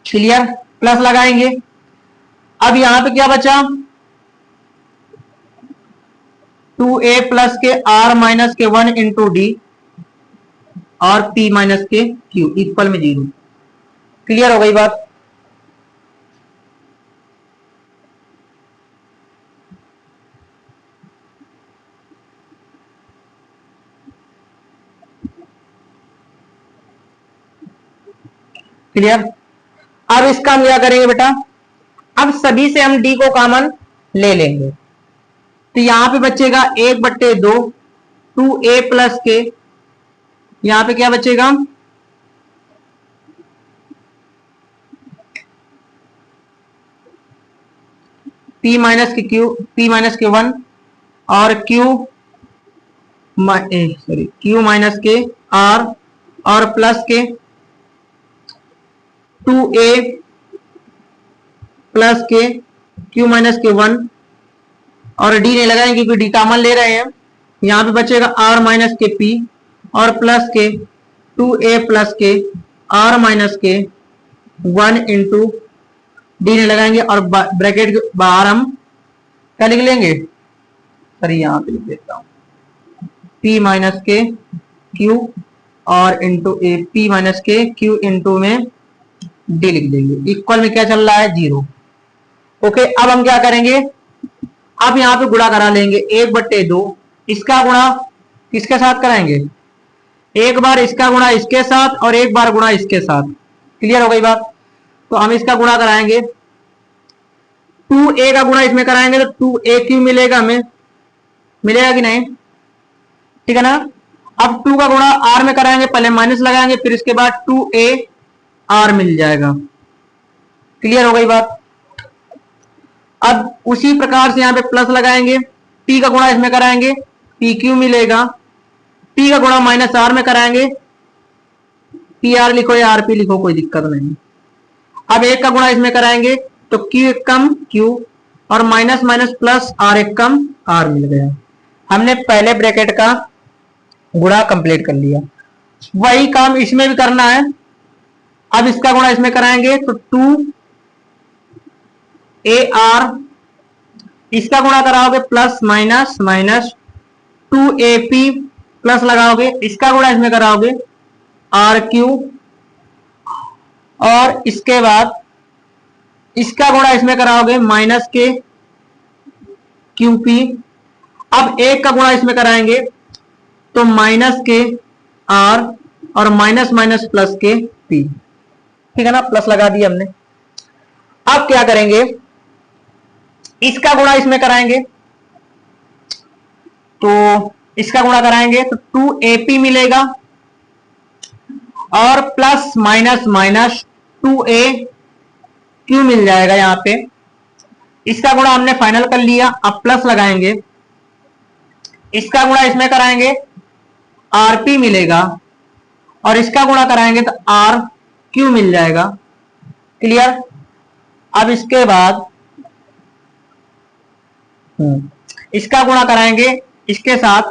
क्लियर। प्लस लगाएंगे। अब यहां पे क्या बचा 2a प्लस के r माइनस के 1 इंटू डी और p माइनस के q इक्वल में 0। क्लियर हो गई बात। क्लियर। अब इसका हम क्या करेंगे बेटा, अब सभी से हम d को कॉमन ले लेंगे, तो यहां पे बचेगा 1/2 2a प्लस के, यहां पे क्या बचेगा p माइनस के q p माइनस के 1 और q माइनस के r और प्लस के 2a प्लस के q माइनस के 1 और d नहीं लगाएंगे क्योंकि d कॉमन ले रहे हैं, यहाँ पे बचेगा आर माइनस के पी और प्लस के 2a प्लस के आर माइनस के 1 इंटू डी ने लगाएंगे और ब्रैकेट के बाहर हम क्या लिख लेंगे, सर यहाँ पे लिख देता हूँ p माइनस के क्यू और इंटू ए पी माइनस के क्यू इंटू में डी लिख देंगे। इक्वल में क्या चल रहा है, 0। ओके, अब हम क्या करेंगे, अब यहाँ पे गुणा करा लेंगे 1/2। इसका गुणा किसके साथ कराएंगे, एक बार इसका गुणा इसके साथ और एक बार गुणा इसके साथ। क्लियर हो गई बात। तो हम इसका गुणा कराएंगे, 2a का गुणा इसमें कराएंगे तो 2a क्यों मिलेगा, हमें मिलेगा कि नहीं, ठीक है ना। अब 2 का गुणा r में कराएंगे, पहले माइनस लगाएंगे फिर इसके बाद 2a r मिल जाएगा। क्लियर हो गई बात। अब उसी प्रकार से यहां पे प्लस लगाएंगे, p का गुणा इसमें कराएंगे p क्यू मिलेगा, p का गुणा माइनस r में कराएंगे, पी आर लिखो या आर पी लिखो कोई दिक्कत नहीं। अब 1 का गुणा इसमें कराएंगे तो q एक कम q और माइनस माइनस प्लस r एक कम r मिल गया। हमने पहले ब्रैकेट का गुणा कंप्लीट कर लिया, वही काम इसमें भी करना है। अब इसका गुणा इसमें कराएंगे तो 2ar, इसका गुणा कराओगे plus minus minus 2ap plus लगाओगे, इसका गुणा इसमें कराओगे rq और इसके बाद इसका गुणा इसमें कराओगे माइनस के qp। अब 1 का गुणा इसमें कराएंगे तो माइनस के r और माइनस माइनस प्लस के p, ठीक है ना, प्लस लगा दिया हमने। अब क्या करेंगे, इसका गुणा इसमें कराएंगे तो इसका गुणा कराएंगे तो 2ap मिलेगा और plus minus minus 2a Q मिल जाएगा। यहां पे इसका गुणा हमने फाइनल कर लिया, अब प्लस लगाएंगे, इसका गुणा इसमें कराएंगे rp मिलेगा और इसका गुणा कराएंगे तो r क्यू मिल जाएगा। क्लियर। अब इसके बाद इसका गुणा कराएंगे इसके साथ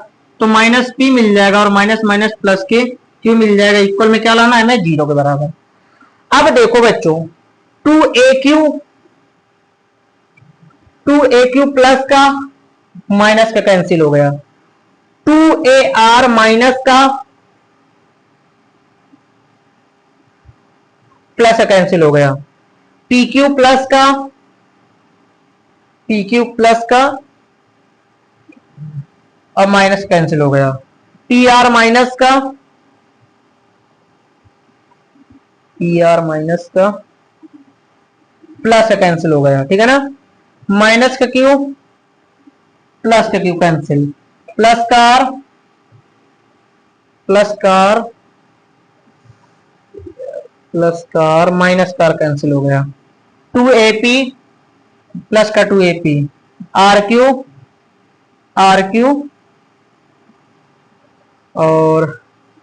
तो माइनस p मिल जाएगा और माइनस माइनस प्लस के q मिल जाएगा। इक्वल में क्या लाना है, हमें 0 के बराबर। अब देखो बच्चों 2aq प्लस का माइनस का कैंसिल हो गया, 2ar माइनस का प्लस कैंसिल हो गया, pq प्लस का और माइनस कैंसिल हो गया, pr माइनस का प्लस कैंसिल हो गया, ठीक है ना। माइनस का क्यू प्लस का क्यू कैंसिल, प्लस का आर माइनस का आर कैंसिल हो गया, 2ap प्लस का 2ap, आर क्यू और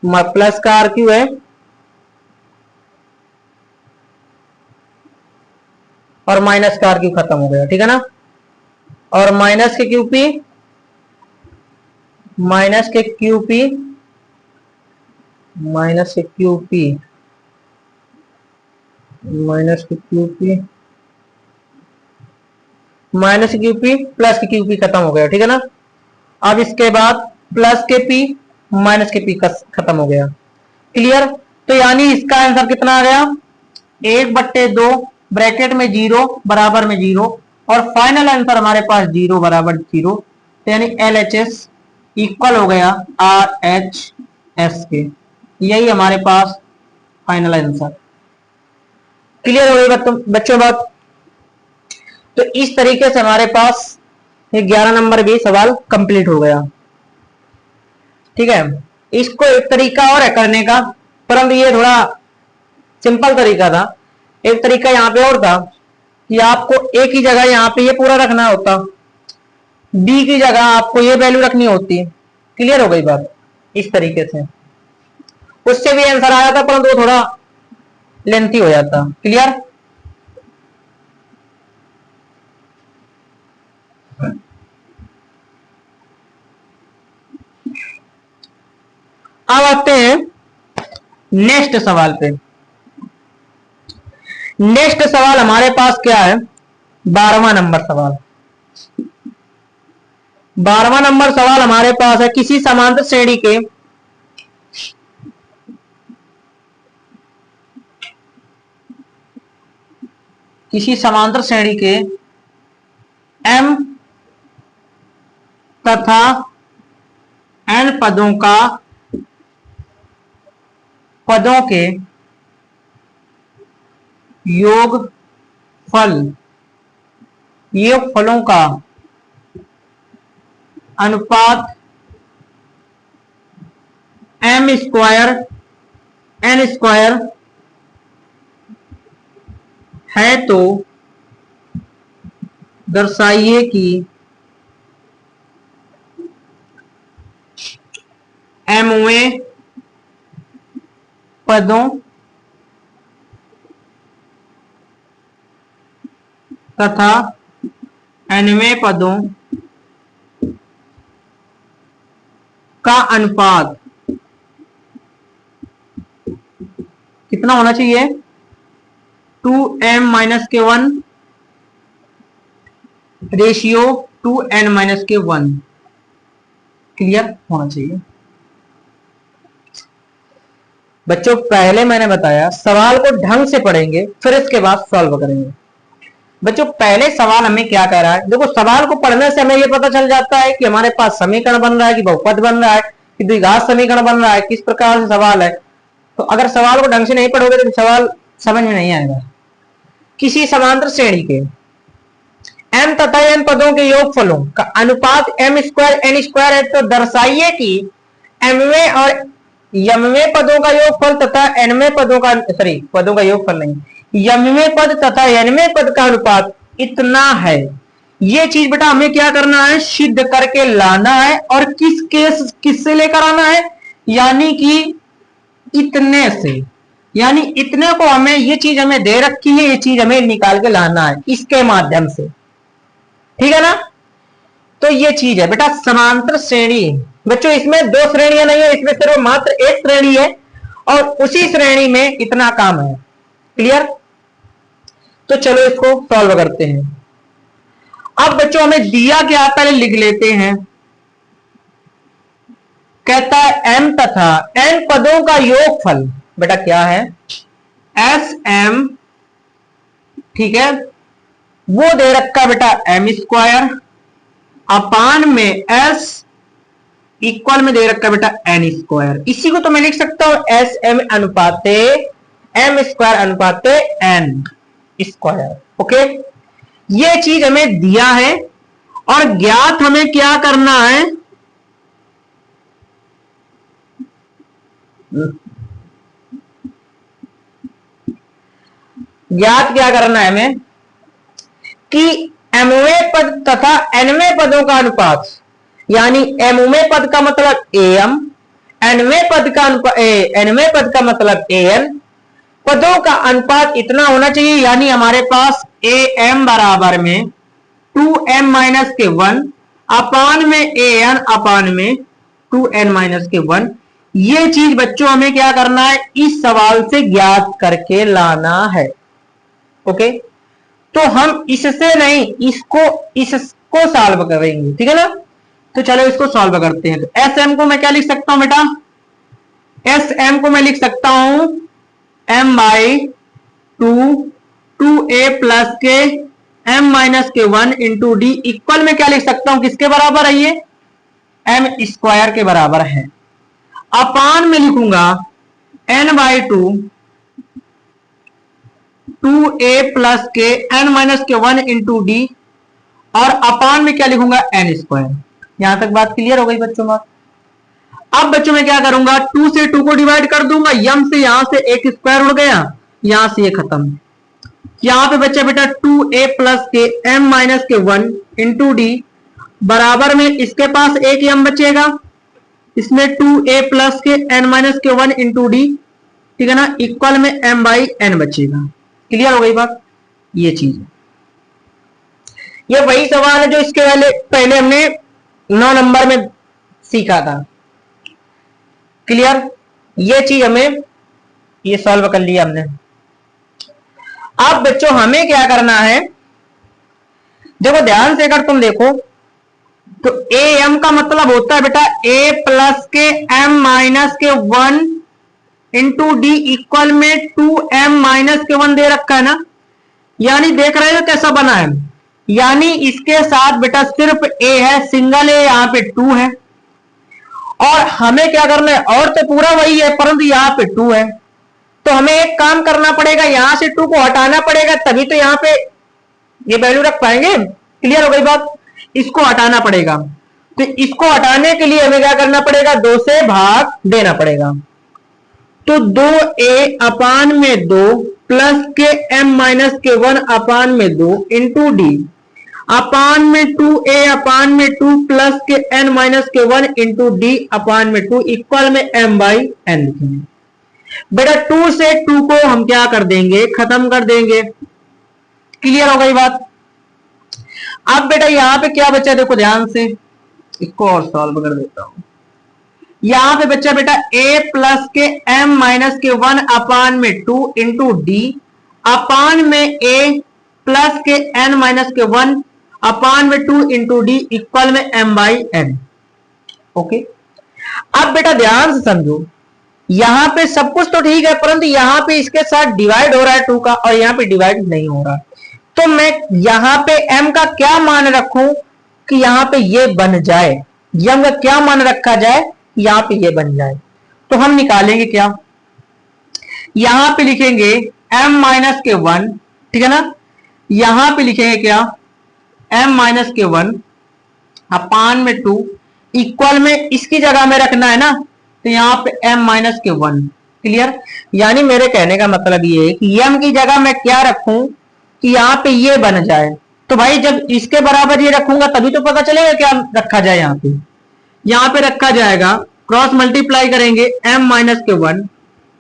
प्लस का आर क्यू है और माइनस का आर क्यू खत्म हो गया, ठीक है ना। और माइनस के क्यूपी माइनस के क्यूपी प्लस के क्यूपी खत्म हो गया, ठीक है ना। अब इसके बाद प्लस के पी माइनस के पी खत्म हो गया। क्लियर। तो यानी इसका आंसर कितना आ गया, 1/2 ब्रैकेट में 0 बराबर में 0 और फाइनल आंसर हमारे पास 0 बराबर 0, तो यानी LHS इक्वल हो गया RHS के। यही हमारे पास फाइनल आंसर। क्लियर हो गई बच्चों बात। तो इस तरीके से हमारे पास 11 नंबर भी सवाल कंप्लीट हो गया, ठीक है। इसको एक तरीका और है करने का, परंतु ये थोड़ा सिंपल तरीका था। एक तरीका यहाँ पे और था कि आपको ए की जगह यहाँ पे ये पूरा रखना होता, बी की जगह आपको ये वैल्यू रखनी होती। क्लियर हो गई बात। इस तरीके से उससे भी आंसर आ जाता, परंतु वो थोड़ा लेंथी हो जाता। क्लियर। अब आते हैं नेक्स्ट सवाल पे। नेक्स्ट सवाल हमारे पास क्या है, 12वां नंबर सवाल। 12वां नंबर सवाल हमारे पास है, किसी समांतर श्रेणी के m तथा n पदों के योगफलों का अनुपात m स्क्वायर n स्क्वायर है तो दर्शाइए कि mवें पदों तथा nवें पदों का अनुपात कितना होना चाहिए, 2m-1 रेशियो 2n-1 क्लियर होना चाहिए। बच्चों पहले मैंने बताया सवाल को ढंग से पढ़ेंगे फिर इसके बाद सॉल्व करेंगे। बच्चों पहले सवाल हमें क्या कह रहा है, देखो सवाल को पढ़ने से हमें यह पता चल जाता है कि हमारे पास समीकरण बन रहा है, कि बहुपद बन रहा है, कि द्विघात समीकरण बन रहा है, किस प्रकार से सवाल है। तो अगर सवाल को ढंग से नहीं पढ़ोगे तो सवाल समझ में नहीं आएगा। किसी समांतर श्रेणी के m तथा n पदों के योगफलों का अनुपात m स्क्वायर n स्क्वायर है तो दर्शाइए कि mवें और यमवें पदों का योगफल तथा nवें पदों का पदों का योगफल नहीं, यमवें पद तथा nवें पद का अनुपात इतना है। ये चीज बेटा हमें क्या करना है, सिद्ध करके लाना है। और किससे लेकर आना है, यानी कि इतने से, यानी इतने को हमें, ये चीज हमें दे रखी है, ये चीज हमें निकाल के लाना है इसके माध्यम से, ठीक है ना। तो ये चीज है बेटा समांतर श्रेणी। बच्चों इसमें दो श्रेणियां नहीं है, इसमें सिर्फ मात्र एक श्रेणी है और उसी श्रेणी में इतना काम है। क्लियर। तो चलो इसको सॉल्व करते हैं। अब बच्चों हमें दिया क्या, पहले लिख लेते हैं। कहता है m तथा n पदों का योगफल बेटा क्या है, sm, ठीक है। वो दे रखा बेटा m स्क्वायर अपान में s इक्वल में दे रखा बेटा n स्क्वायर। इसी को तो मैं लिख सकता हूं sm अनुपाते m स्क्वायर अनुपाते n स्क्वायर। ओके, ये चीज हमें दिया है और ज्ञात हमें क्या करना है, ज्ञात क्या करना है हमें कि mवें पद तथा nवें पदों का अनुपात, यानी mवें पद का मतलब am, nवें पद का मतलब an, पदों का अनुपात इतना होना चाहिए। यानी हमारे पास am बराबर में 2m-1 अपान में an अपान में 2n-1। ये चीज बच्चों हमें क्या करना है, इस सवाल से ज्ञात करके लाना है। ओके, तो हम इससे नहीं इसको सॉल्व करेंगे, ठीक है ना। तो चलो इसको सॉल्व करते हैं। तो एस एम को मैं क्या लिख सकता हूं बेटा, एस एम को मैं लिख सकता हूं m/2 प्लस के m-1 इंटू डी इक्वल में क्या लिख सकता हूं, किसके बराबर है ये, m स्क्वायर के बराबर है। अपान में लिखूंगा n/2 2a प्लस के n-1 इंटू डी और अपान में क्या लिखूंगा n स्क्वायर। यहां तक बात क्लियर हो गई बच्चों। बात अब बच्चों में क्या करूंगा, 2 से 2 को डिवाइड कर दूंगा, यम से यहां से एक स्क्वायर उड़ गया, यहां से ये खत्म। यहां पे बच्चा बेटा 2a प्लस के m-1 इंटू डी बराबर में इसके पास एक यम बचेगा, इसमें 2a प्लस के n-1 इंटू डी, ठीक है ना, इक्वल में m/n बचेगा। क्लियर हो गई बात। ये चीज ये वही सवाल है जो इसके पहले हमने 9 नंबर में सीखा था। क्लियर, ये चीज हमें ये सॉल्व कर लिया हमने। अब बच्चों हमें क्या करना है, देखो ध्यान से अगर तुम देखो तो ए एम का मतलब होता है बेटा ए प्लस के एम माइनस के 1 इंटू डी इक्वल में 2m माइनस के 1 दे रखा है ना। यानी देख रहे हो कैसा बना है, यानी इसके साथ बेटा सिर्फ ए है, सिंगल ए, यहां पे 2 है। और हमें क्या करना है, और तो पूरा वही है परंतु यहां पे 2 है, तो हमें एक काम करना पड़ेगा, यहां से 2 को हटाना पड़ेगा, तभी तो यहां पे ये वैल्यू रख पाएंगे। क्लियर हो गई बात, इसको हटाना पड़ेगा। तो इसको हटाने के लिए हमें क्या करना पड़ेगा, 2 से भाग देना पड़ेगा। तो 2a अपान में 2 प्लस के m माइनस के 1 अपान में 2 इंटू डी अपान में 2a अपान में 2 प्लस के n माइनस के 1 इंटू डी अपान में 2 इक्वल में m बाई n लिखेंगे। बेटा 2 से 2 को हम क्या कर देंगे, खत्म कर देंगे। क्लियर हो गई बात। अब बेटा यहां पे क्या बचा, देखो ध्यान से, इसको और सॉल्व कर देता हूं। यहां पे बच्चा बेटा a प्लस के m माइनस के 1 अपान में 2 इंटू डी अपान में a प्लस के n माइनस के 1 अपान में 2 इंटू डी इक्वल में m बाई n। ओके, अब बेटा ध्यान से समझो, यहां पे सब कुछ तो ठीक है परंतु यहां पे इसके साथ डिवाइड हो रहा है 2 का और यहां पे डिवाइड नहीं हो रहा। तो मैं यहां पे m का क्या मान रखूं कि यहां पे ये बन जाए, m का क्या मान रखा जाए, यहां पे ये बन जाए। तो हम निकालेंगे क्या, यहां पे लिखेंगे m माइनस के 1, ठीक है ना। यहां पे लिखेंगे क्या, m माइनस के 1 अपान में 2 इक्वल में इसकी जगह में रखना है ना, तो यहां पे m माइनस के 1। क्लियर, यानी मेरे कहने का मतलब ये है कि m की जगह मैं क्या रखूं कि यहां पे ये बन जाए। तो भाई जब इसके बराबर ये रखूंगा तभी तो पता चलेगा क्या रखा जाए। यहां पे रखा जाएगा, क्रॉस मल्टीप्लाई करेंगे m माइनस के 1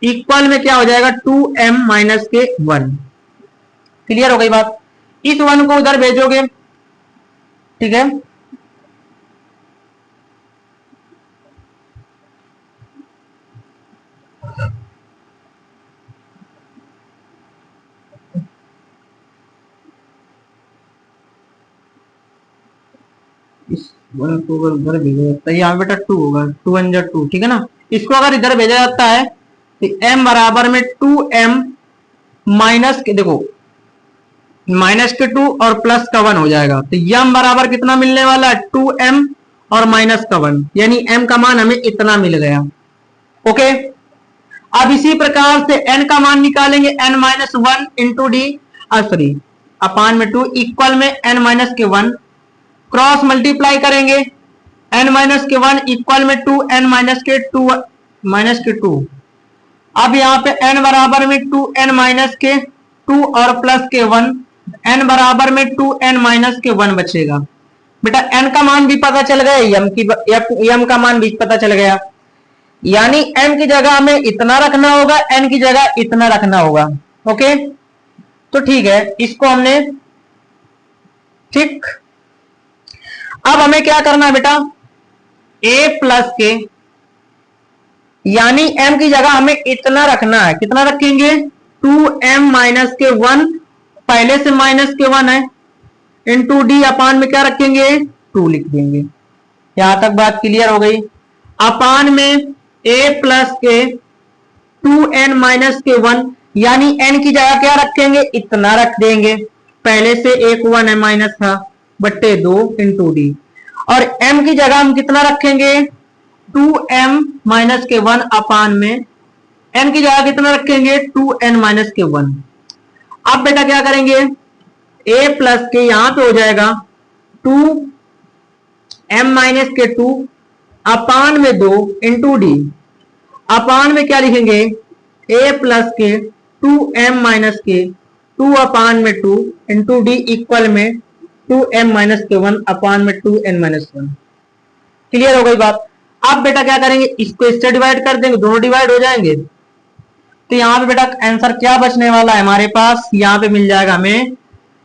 इक्वल में क्या हो जाएगा 2m माइनस के 1। क्लियर हो गई बात। इस 1 को उधर भेजोगे, ठीक है, इस 1 को अगर उधर भेजा जाता है, यहाँ बेटा 2 होगा, 2 1 जा 2, ठीक है ना। इसको अगर इधर भेजा जाता है तो m बराबर में 2m माइनस के, देखो माइनस के 2 और प्लस का 1 हो जाएगा। तो m बराबर कितना मिलने वाला है, 2m और माइनस का 1, यानी m का मान हमें इतना मिल गया। ओके, अब इसी प्रकार से n का मान निकालेंगे, n minus 1 into D sorry upon में 2 इक्वल में n माइनस के 1, क्रॉस मल्टीप्लाई करेंगे n माइनस के 1 इक्वल में 2 n माइनस के 2 माइनस के 2। अब यहाँ पे n बराबर में 2 n माइनस के 2 और प्लस के 1, n बराबर में 2 n माइनस के 1 बचेगा। बेटा n का मान भी पता चल गया, m का मान भी पता चल गया, यानी m की जगह हमें इतना रखना होगा, n की जगह इतना रखना होगा। ओके, तो ठीक है, इसको हमने, ठीक। अब हमें क्या करना है बेटा, a प्लस के, यानी m की जगह हमें इतना रखना है, कितना रखेंगे 2m माइनस के 1, पहले से माइनस के 1 है, इंटू डी अपान में क्या रखेंगे 2 लिख देंगे। यहां तक बात क्लियर हो गई। अपान में a प्लस के 2n माइनस के 1, यानी n की जगह क्या रखेंगे, इतना रख देंगे, पहले से एक 1 है माइनस था, बट्टे 2 इंटू डी, और m की जगह हम कितना रखेंगे 2m माइनस के 1 अपान में n की जगह कितना रखेंगे 2n माइनस के 1। अब बेटा क्या करेंगे, a प्लस के यहां पे हो जाएगा 2m माइनस के 2 अपान में 2 इंटू डी अपान में क्या लिखेंगे a प्लस के 2m माइनस के 2 अपान में 2 इंटू डी इक्वल में 2m माइनस के 1 अपान में 2n माइनस 1। क्लियर हो गई बात। अब बेटा क्या करेंगे, इसको इससे डिवाइड कर देंगे, दोनों डिवाइड हो जाएंगे। तो यहाँ पे बेटा आंसर क्या बचने वाला है हमारे पास, यहाँ पे मिल जाएगा हमें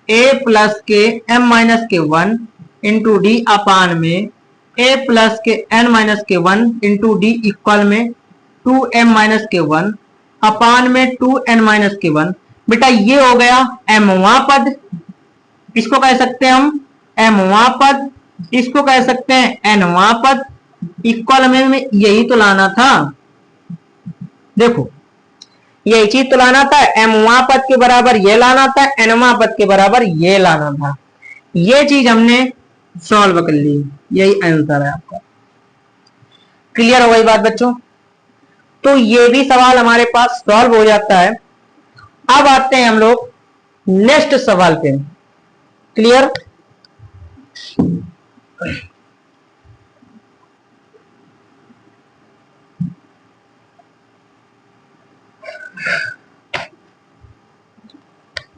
a प्लस के m माइनस के 1 इंटू डी अपान में a प्लस के n माइनस के 1 इंटू डी इक्वल में 2m माइनस के वन अपान में 2n माइनस के वन। बेटा ये हो गया mवां पद, इसको कह सकते हैं हम mवां पद, इसको कह सकते हैं nवां पद। इक्वल में यही तो लाना था, देखो यही चीज तो लाना था, mवां पद के बराबर ये लाना था, nवां पद के बराबर ये लाना था। ये चीज हमने सॉल्व कर ली, यही आंसर है आपका। क्लियर हो गई बात बच्चों? तो ये भी सवाल हमारे पास सॉल्व हो जाता है। अब आते हैं हम लोग नेक्स्ट सवाल पे। क्लियर?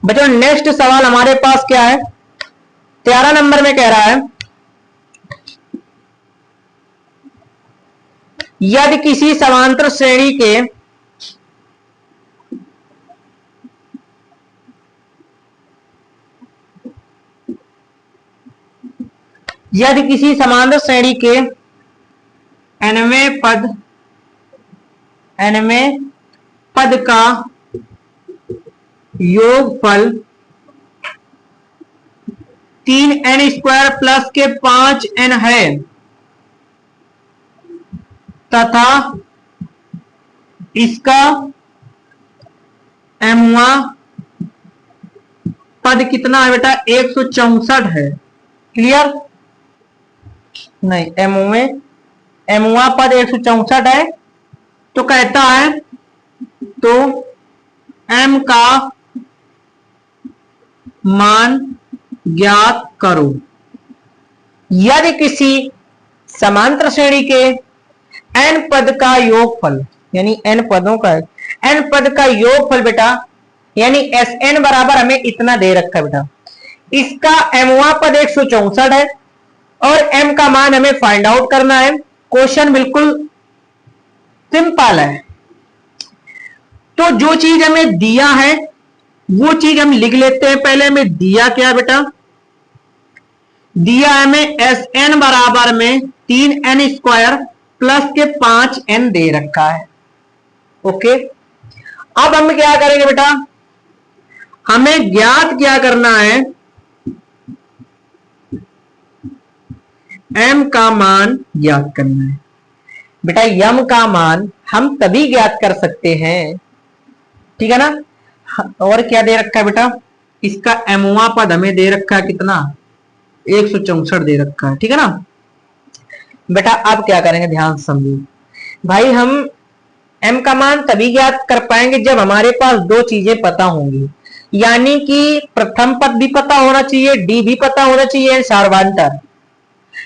बच्चों नेक्स्ट सवाल हमारे पास क्या है, 13 नंबर में कह रहा है यदि किसी समांतर श्रेणी के nवें पद का योगफल 3n स्क्वायर प्लस के 5n है तथा इसका mवां पद कितना है बेटा, 164 है। क्लियर? नहीं, mवां पद 164 है। तो कहता है तो m का मान ज्ञात करो। यदि किसी समांतर श्रेणी के n पद का योगफल, यानी n पदों का n पद का योगफल बेटा, यानी Sn बराबर हमें इतना दे रखा है बेटा, इसका mवां पद 164 है और m का मान हमें फाइंड आउट करना है। क्वेश्चन बिल्कुल सिंपल है। तो जो चीज हमें दिया है वो चीज हम लिख लेते हैं। पहले हमें दिया क्या बेटा, दिया हमें Sn बराबर में 3n स्क्वायर प्लस के 5n दे रखा है। ओके, अब हम क्या करेंगे बेटा, हमें ज्ञात क्या करना है, m का मान ज्ञात करना है। बेटा m का मान हम तभी ज्ञात कर सकते हैं, ठीक है ना। और क्या दे रखा है बेटा, इसका mवां पद हमें दे रखा है कितना, 164 दे रखा है, ठीक है ना। बेटा अब क्या करेंगे, ध्यान से समझिए भाई, हम m का मान तभी ज्ञात कर पाएंगे जब हमारे पास दो चीजें पता होंगी, यानी कि प्रथम पद भी पता होना चाहिए, डी भी पता होना चाहिए, सार्वधातुक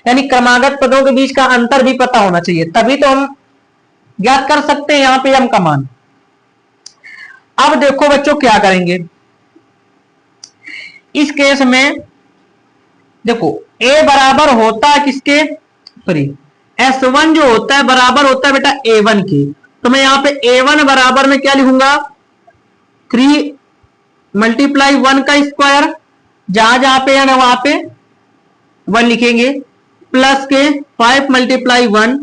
यानी क्रमागत पदों के बीच का अंतर भी पता होना चाहिए, तभी तो हम ज्ञात कर सकते हैं यहां पे m का मान। अब देखो बच्चों क्या करेंगे इस केस में, देखो a बराबर होता है किसके, सॉरी S1 जो होता है बराबर होता है बेटा A1 के। तो मैं यहां पे A1 बराबर में क्या लिखूंगा, 3 मल्टीप्लाई 1 का स्क्वायर, जहां जहां पे है वहां पे 1 लिखेंगे, प्लस के 5 मल्टीप्लाई 1।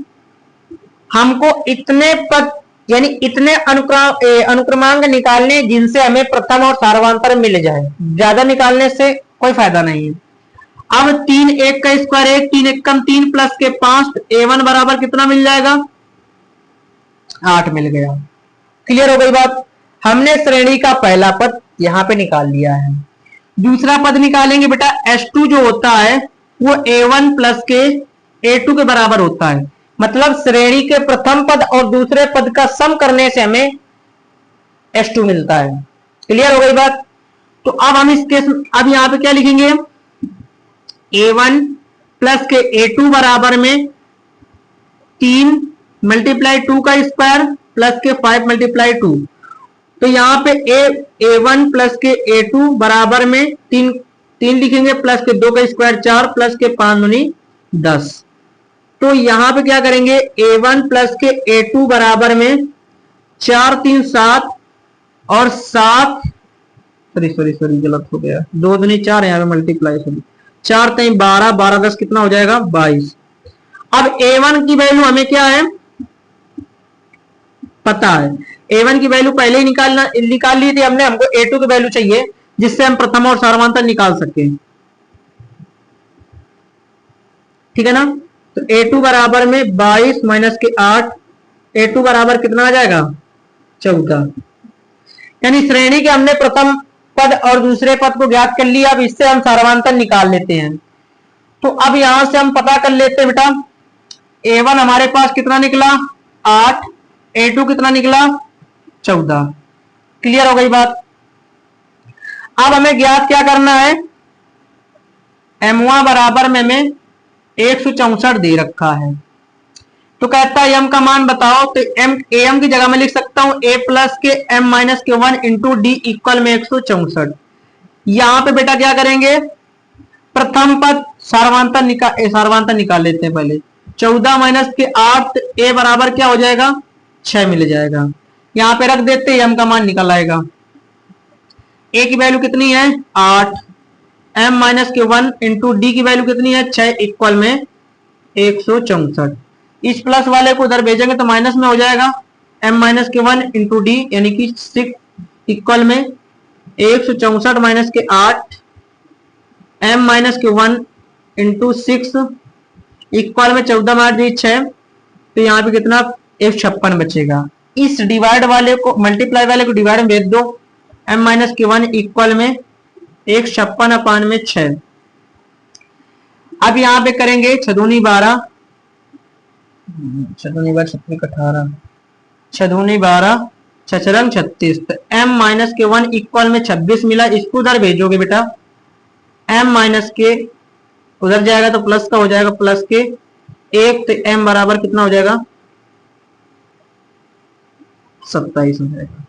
हमको इतने पद यानी इतने अनुक्रमांक निकालने जिनसे हमें प्रथम और सार्वधातुक मिल जाए, ज्यादा निकालने से कोई फायदा नहीं है। अब 3 1 का स्क्वायर 1, 3 1 कम 3 प्लस के 5, A1 बराबर कितना मिल जाएगा, 8 मिल गया। क्लियर हो गई बात। हमने श्रेणी का पहला पद यहां पे निकाल लिया है। दूसरा पद निकालेंगे बेटा, S2 जो होता है वो A1 प्लस के A2 के बराबर होता है, मतलब श्रेणी के प्रथम पद और दूसरे पद का सम करने से हमें S2 मिलता है। क्लियर हो गई बात। तो अब हम इस केस अब यहां पे क्या लिखेंगे, A1 प्लस के A2 बराबर में 3 मल्टीप्लाई 2 का स्क्वायर प्लस के 5 मल्टीप्लाई 2। तो यहां पे A1 प्लस के A2 बराबर में 3 लिखेंगे, प्लस के 2 का स्क्वायर 4 प्लस के 5 दूनी 10। तो यहां पे क्या करेंगे, A1 प्लस के A2 बराबर में 4 3 7 और 7, सॉरी गलत हो गया, 2 दूनी 4 यहाँ पे मल्टीप्लाई, सॉरी 4 3 12 12 10 कितना हो जाएगा 22। अब A1 की वैल्यू हमें क्या है पता है। A1 की वैल्यू पहले ही निकाल ली थी हमने, हमको A2 की वैल्यू चाहिए जिससे हम प्रथम और सर्वांतर निकाल सके। ठीक है ना। तो A2 बराबर में 22 माइनस के 8, A2 बराबर कितना आ जाएगा 14। यानी श्रेणी के हमने प्रथम पद और दूसरे पद को ज्ञात कर लिया। अब इससे हम सर्वांतर निकाल लेते हैं। तो अब यहां से हम पता कर लेते हैं बेटा, A1 हमारे पास कितना निकला 8, A2 कितना निकला 14। क्लियर हो गई बात। अब हमें ज्ञात क्या करना है, M1 बराबर में हमें 164 दे रखा है। तो कहता है m का मान बताओ। तो am की जगह में लिख सकता हूं a प्लस के m माइनस के 1 इंटू डी इक्वल में 164। यहां पे बेटा क्या करेंगे, प्रथम पद सार्वधातुक निकाल लेते हैं पहले। 14 माइनस के 8, a बराबर क्या हो जाएगा 6 मिल जाएगा। यहां पे रख देते हैं m का मान निकल आएगा। a की वैल्यू कितनी है 8, m माइनस के 1 इंटू डी की वैल्यू कितनी है 6 इक्वल में 164। इस प्लस वाले को उधर भेजेंगे तो माइनस में हो जाएगा। m माइनस के 1 इंटू डी यानी कि 6 इक्वल में 164 माइनस के 8, m माइनस के 1 इंटू 6 इक्वल में 14 मार दी 6। तो यहाँ पे कितना 156 बचेगा। इस डिवाइड वाले को मल्टीप्लाई वाले को डिवाइड में भेज दो। m माइनस के 1 इक्वल में 156 अपान में 6। अब यहाँ पे करेंगे 6 दूनी 12, 6 दूनी 12 18, 6 दूनी 12 6 रंग 36। तो m माइनस के 1 इक्वल में 26 मिला। इसको उधर भेजोगे बेटा, m माइनस के उधर जाएगा तो प्लस का हो जाएगा प्लस के 1। तो m बराबर कितना हो जाएगा 27 हो जाएगा।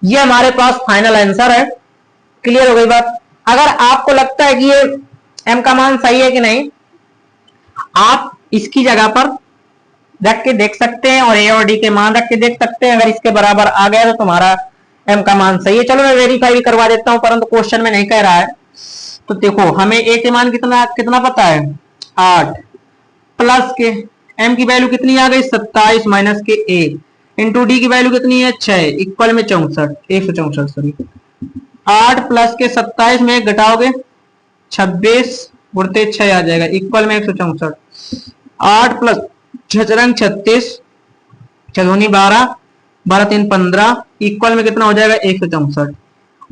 ये हमारे पास फाइनल आंसर है। क्लियर हो गई बात। अगर आपको लगता है कि ये m का मान सही है कि नहीं, आप इसकी जगह पर रख के देख सकते हैं और a और d के मान रख के देख सकते हैं। अगर इसके बराबर आ गया तो तुम्हारा m का मान सही है। चलो मैं वेरीफाई भी करवा देता हूं, परंतु क्वेश्चन में नहीं कह रहा है। तो देखो हमें a के मान कितना कितना पता है 8, प्लस के m की वैल्यू कितनी आ गई 27 माइनस के 1 इंटू डी की वैल्यू कितनी है 6 इक्वल में 164 सॉरी। 8 प्लस के 27 में घटाओगे 26 उड़ते 6 आ जाएगा इक्वल में 164। 8 प्लस 6 रंग 36, 6 दूनी 12, 12 3 15 इक्वल में कितना हो जाएगा 164।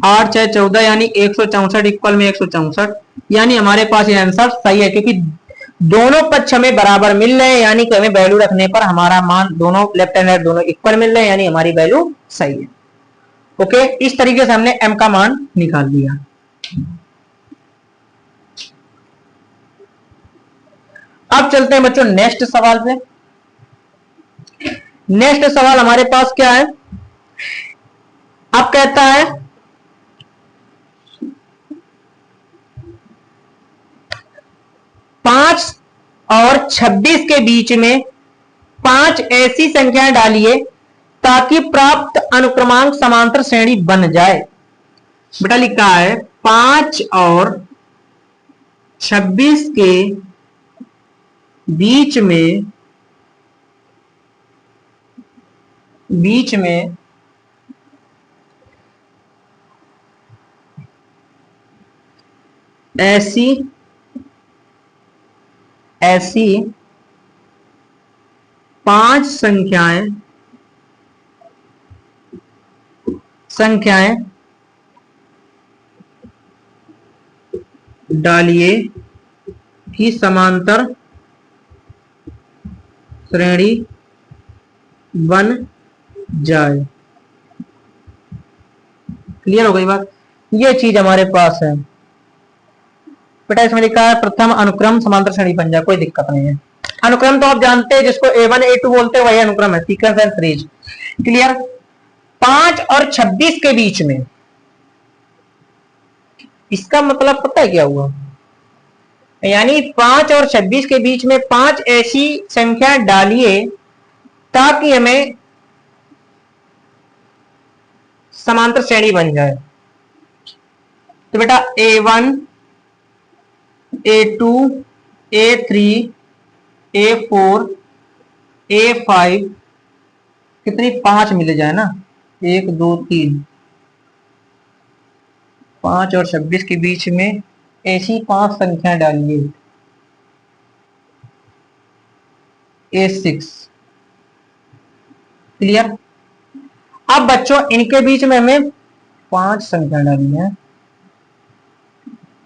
8 6 14 यानी 164 इक्वल में 164। यानी हमारे पास ये आंसर सही है, क्योंकि दोनों पक्ष हमें बराबर मिल रहे हैं। यानी कि हमें वैल्यू रखने पर हमारा मान दोनों लेफ्ट एंड राइट दोनों इक्वल मिल रहे हैं, यानी हमारी वैल्यू सही है। ओके, इस तरीके से हमने m का मान निकाल लिया। अब चलते हैं बच्चों नेक्स्ट सवाल पे। नेक्स्ट सवाल हमारे पास क्या है, अब कहता है 5 और 26 के बीच में 5 ऐसी संख्याएं डालिए ताकि प्राप्त अनुक्रमांक समांतर श्रेणी बन जाए। बेटा लिखा है 5 और 26 के बीच में ऐसी 5 संख्याएं डालिए कि समांतर श्रेणी बन जाए। क्लियर हो गई बात। ये चीज हमारे पास है बेटा। इसमें लिखा है प्रथम अनुक्रम समांतर श्रेणी बन जाए, कोई दिक्कत नहीं है। अनुक्रम तो आप जानते हैं, जिसको A1 A2 बोलते हैं वही अनुक्रम है, सीक्वेंस एंड सीरीज। क्लियर। 5 और 26 के बीच में, इसका मतलब पता है क्या हुआ, यानी 5 और 26 के बीच में 5 ऐसी संख्या डालिए ताकि हमें समांतर श्रेणी बन जाए। तो बेटा A1 A2 A3 A4 A5 कितनी 5 मिले जाए ना, 1 2 3, 5 और 26 के बीच में ऐसी 5 संख्या डालिए। A6 clear. अब बच्चों इनके बीच में हमें 5 संख्या डालनी है,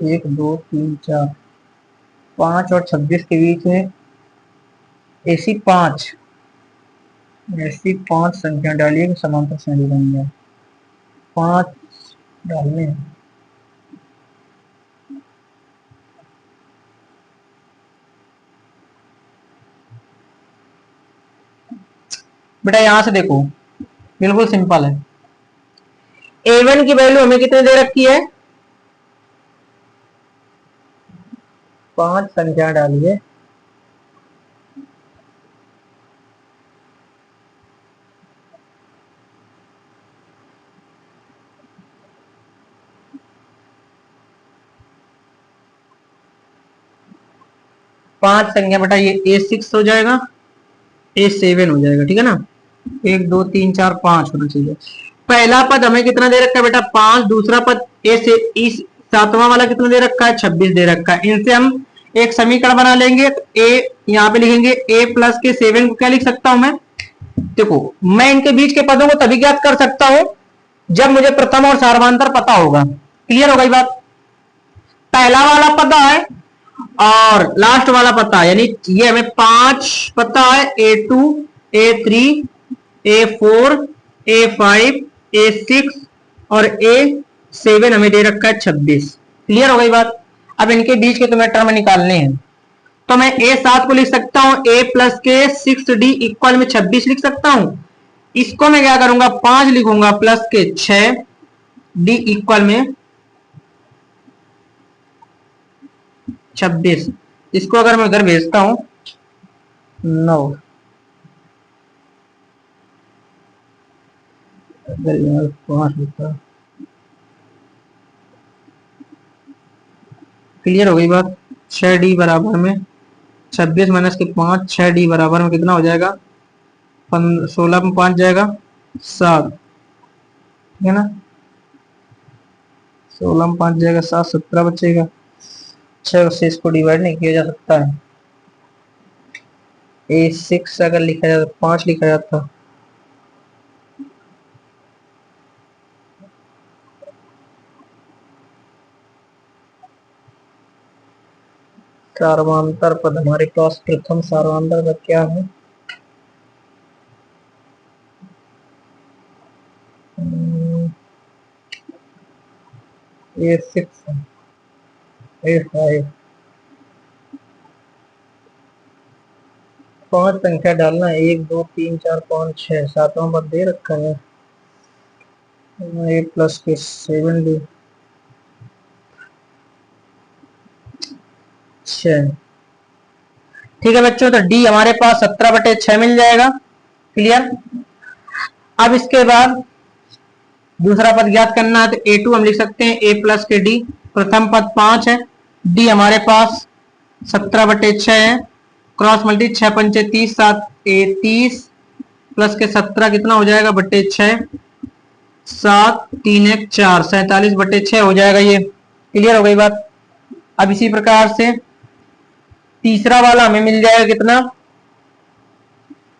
1 2 3 4, 5 और 26 के बीच में ऐसी 5 संख्या डालिए कि समांतर श्रेणी बन जाए। 5 डालने हैं। बेटा यहां से देखो, बिल्कुल सिंपल है। A1 की वैल्यू हमें कितने दे रखी है, 5 संख्या डालिए। पांच संख्या बेटा ये A6 हो जाएगा, A7 हो जाएगा, ठीक है ना। 1 2 3 4 5 होना चाहिए। पहला पद हमें कितना दे रखा है बेटा 5, दूसरा पद ए से इस सातवां वाला कितना दे रखा है 26 दे रखा है। इनसे हम एक समीकरण बना लेंगे। तो ए यहाँ पे लिखेंगे A प्लस के 7 को क्या लिख सकता हूं मैं, देखो मैं इनके बीच के पदों को तभी ज्ञात कर सकता हूं जब मुझे प्रथम और सार्वधातर पता होगा। क्लियर हो गई बात। पहला वाला पता है और लास्ट वाला पता है, यानी ये हमें 5 पता है, A2 A3 A4 A5 A6 और A7 हमें दे रखा है 26। क्लियर हो गई बात। अब इनके बीच के तुम्हें टर्म निकालने हैं, तो मैं A7 को लिख सकता हूं A प्लस के 6D इक्वल में 26 लिख सकता हूं। इसको मैं क्या करूंगा 5 लिखूंगा प्लस के 6D इक्वल में 26। इसको अगर मैं उधर भेजता हूं 9, अगर यार 5 लिखा। क्लियर हो गई बात। 6D बराबर में 26 माइनस के 5, 6D बराबर में कितना हो जाएगा 16 में 5 जाएगा 7, ठीक है ना। 16 में 5 जाएगा 7, 17 बचेगा। 6 से इसको डिवाइड नहीं किया जा सकता है। A6 अगर लिखा जाता 5 लिखा जाता, सार्वधातर पद हमारे पास प्रथम सार्वधातर पद क्या है, A6 A5। 5 संख्या डालना है, 1 2 3 4 5 6, सातवां पद दे रखा है A प्लस के 7D 6। ठीक है बच्चों, तो D हमारे पास 17/6 मिल जाएगा। क्लियर। अब इसके बाद दूसरा पद ज्ञात करना है, तो A2 हम लिख सकते हैं A प्लस के D। प्रथम पद 5 है, D हमारे पास 17/6 है। क्रॉस मल्टी 6 पंचे 30, 7 A30 प्लस के 17 कितना हो जाएगा बट्टे 6, 7 3 1 4, 47/6 हो जाएगा ये। क्लियर हो गई बात। अब इसी प्रकार से तीसरा वाला हमें मिल जाएगा कितना,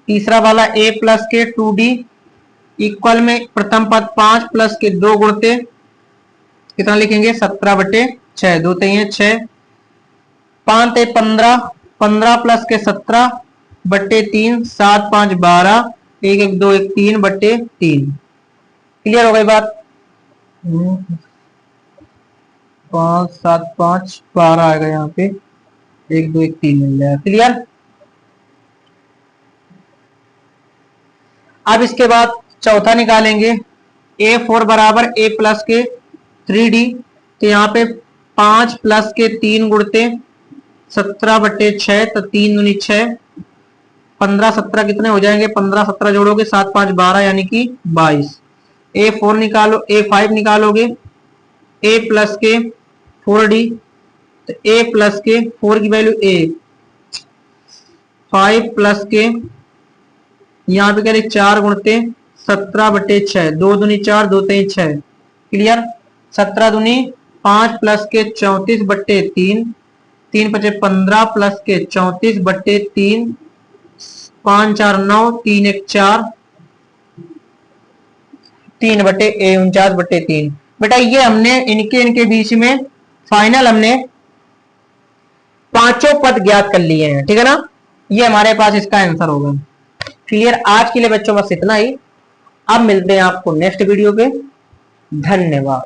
तीसरा वाला A प्लस के 2D इक्वल में प्रथम पद 5 प्लस के 2 गुणते कितना लिखेंगे 17/6, 2 3 6, 5 15, 15 प्लस के 17/3, 7 5 12, 1 1 2 1 3/3। क्लियर हो गई बात। 5 7 5 12 आएगा यहाँ पे, 1 2 1 3 मिल जाएगा। क्लियर। अब इसके बाद चौथा निकालेंगे, A4 बराबर A प्लस के 3D। तो यहाँ पे 5 प्लस के 3 गुणते 17/6, तो 3 दूनी 6, 15 17 कितने हो जाएंगे, 15 17 जोड़ोगे 7 5 12 यानी कि 22। A4 निकालो, A5 निकालोगे A प्लस के 4D, तो A प्लस के 4 की वैल्यू A, 5 प्लस के यहाँ पे कह रहे 4 गुणते 17/6, 2 दूनी 4, 2 3 6, क्लियर। 17 दूनी 5 प्लस के 34/3, 3 5 15 प्लस के 34/3, 5 4 9, 3 1 4, 3/49/3। बेटा ये हमने इनके बीच में फाइनल हमने पांचों पद ज्ञात कर लिए हैं, ठीक है ना। ये हमारे पास इसका आंसर होगा। क्लियर। आज के लिए बच्चों बस इतना ही। अब मिलते हैं आपको नेक्स्ट वीडियो पे। धन्यवाद।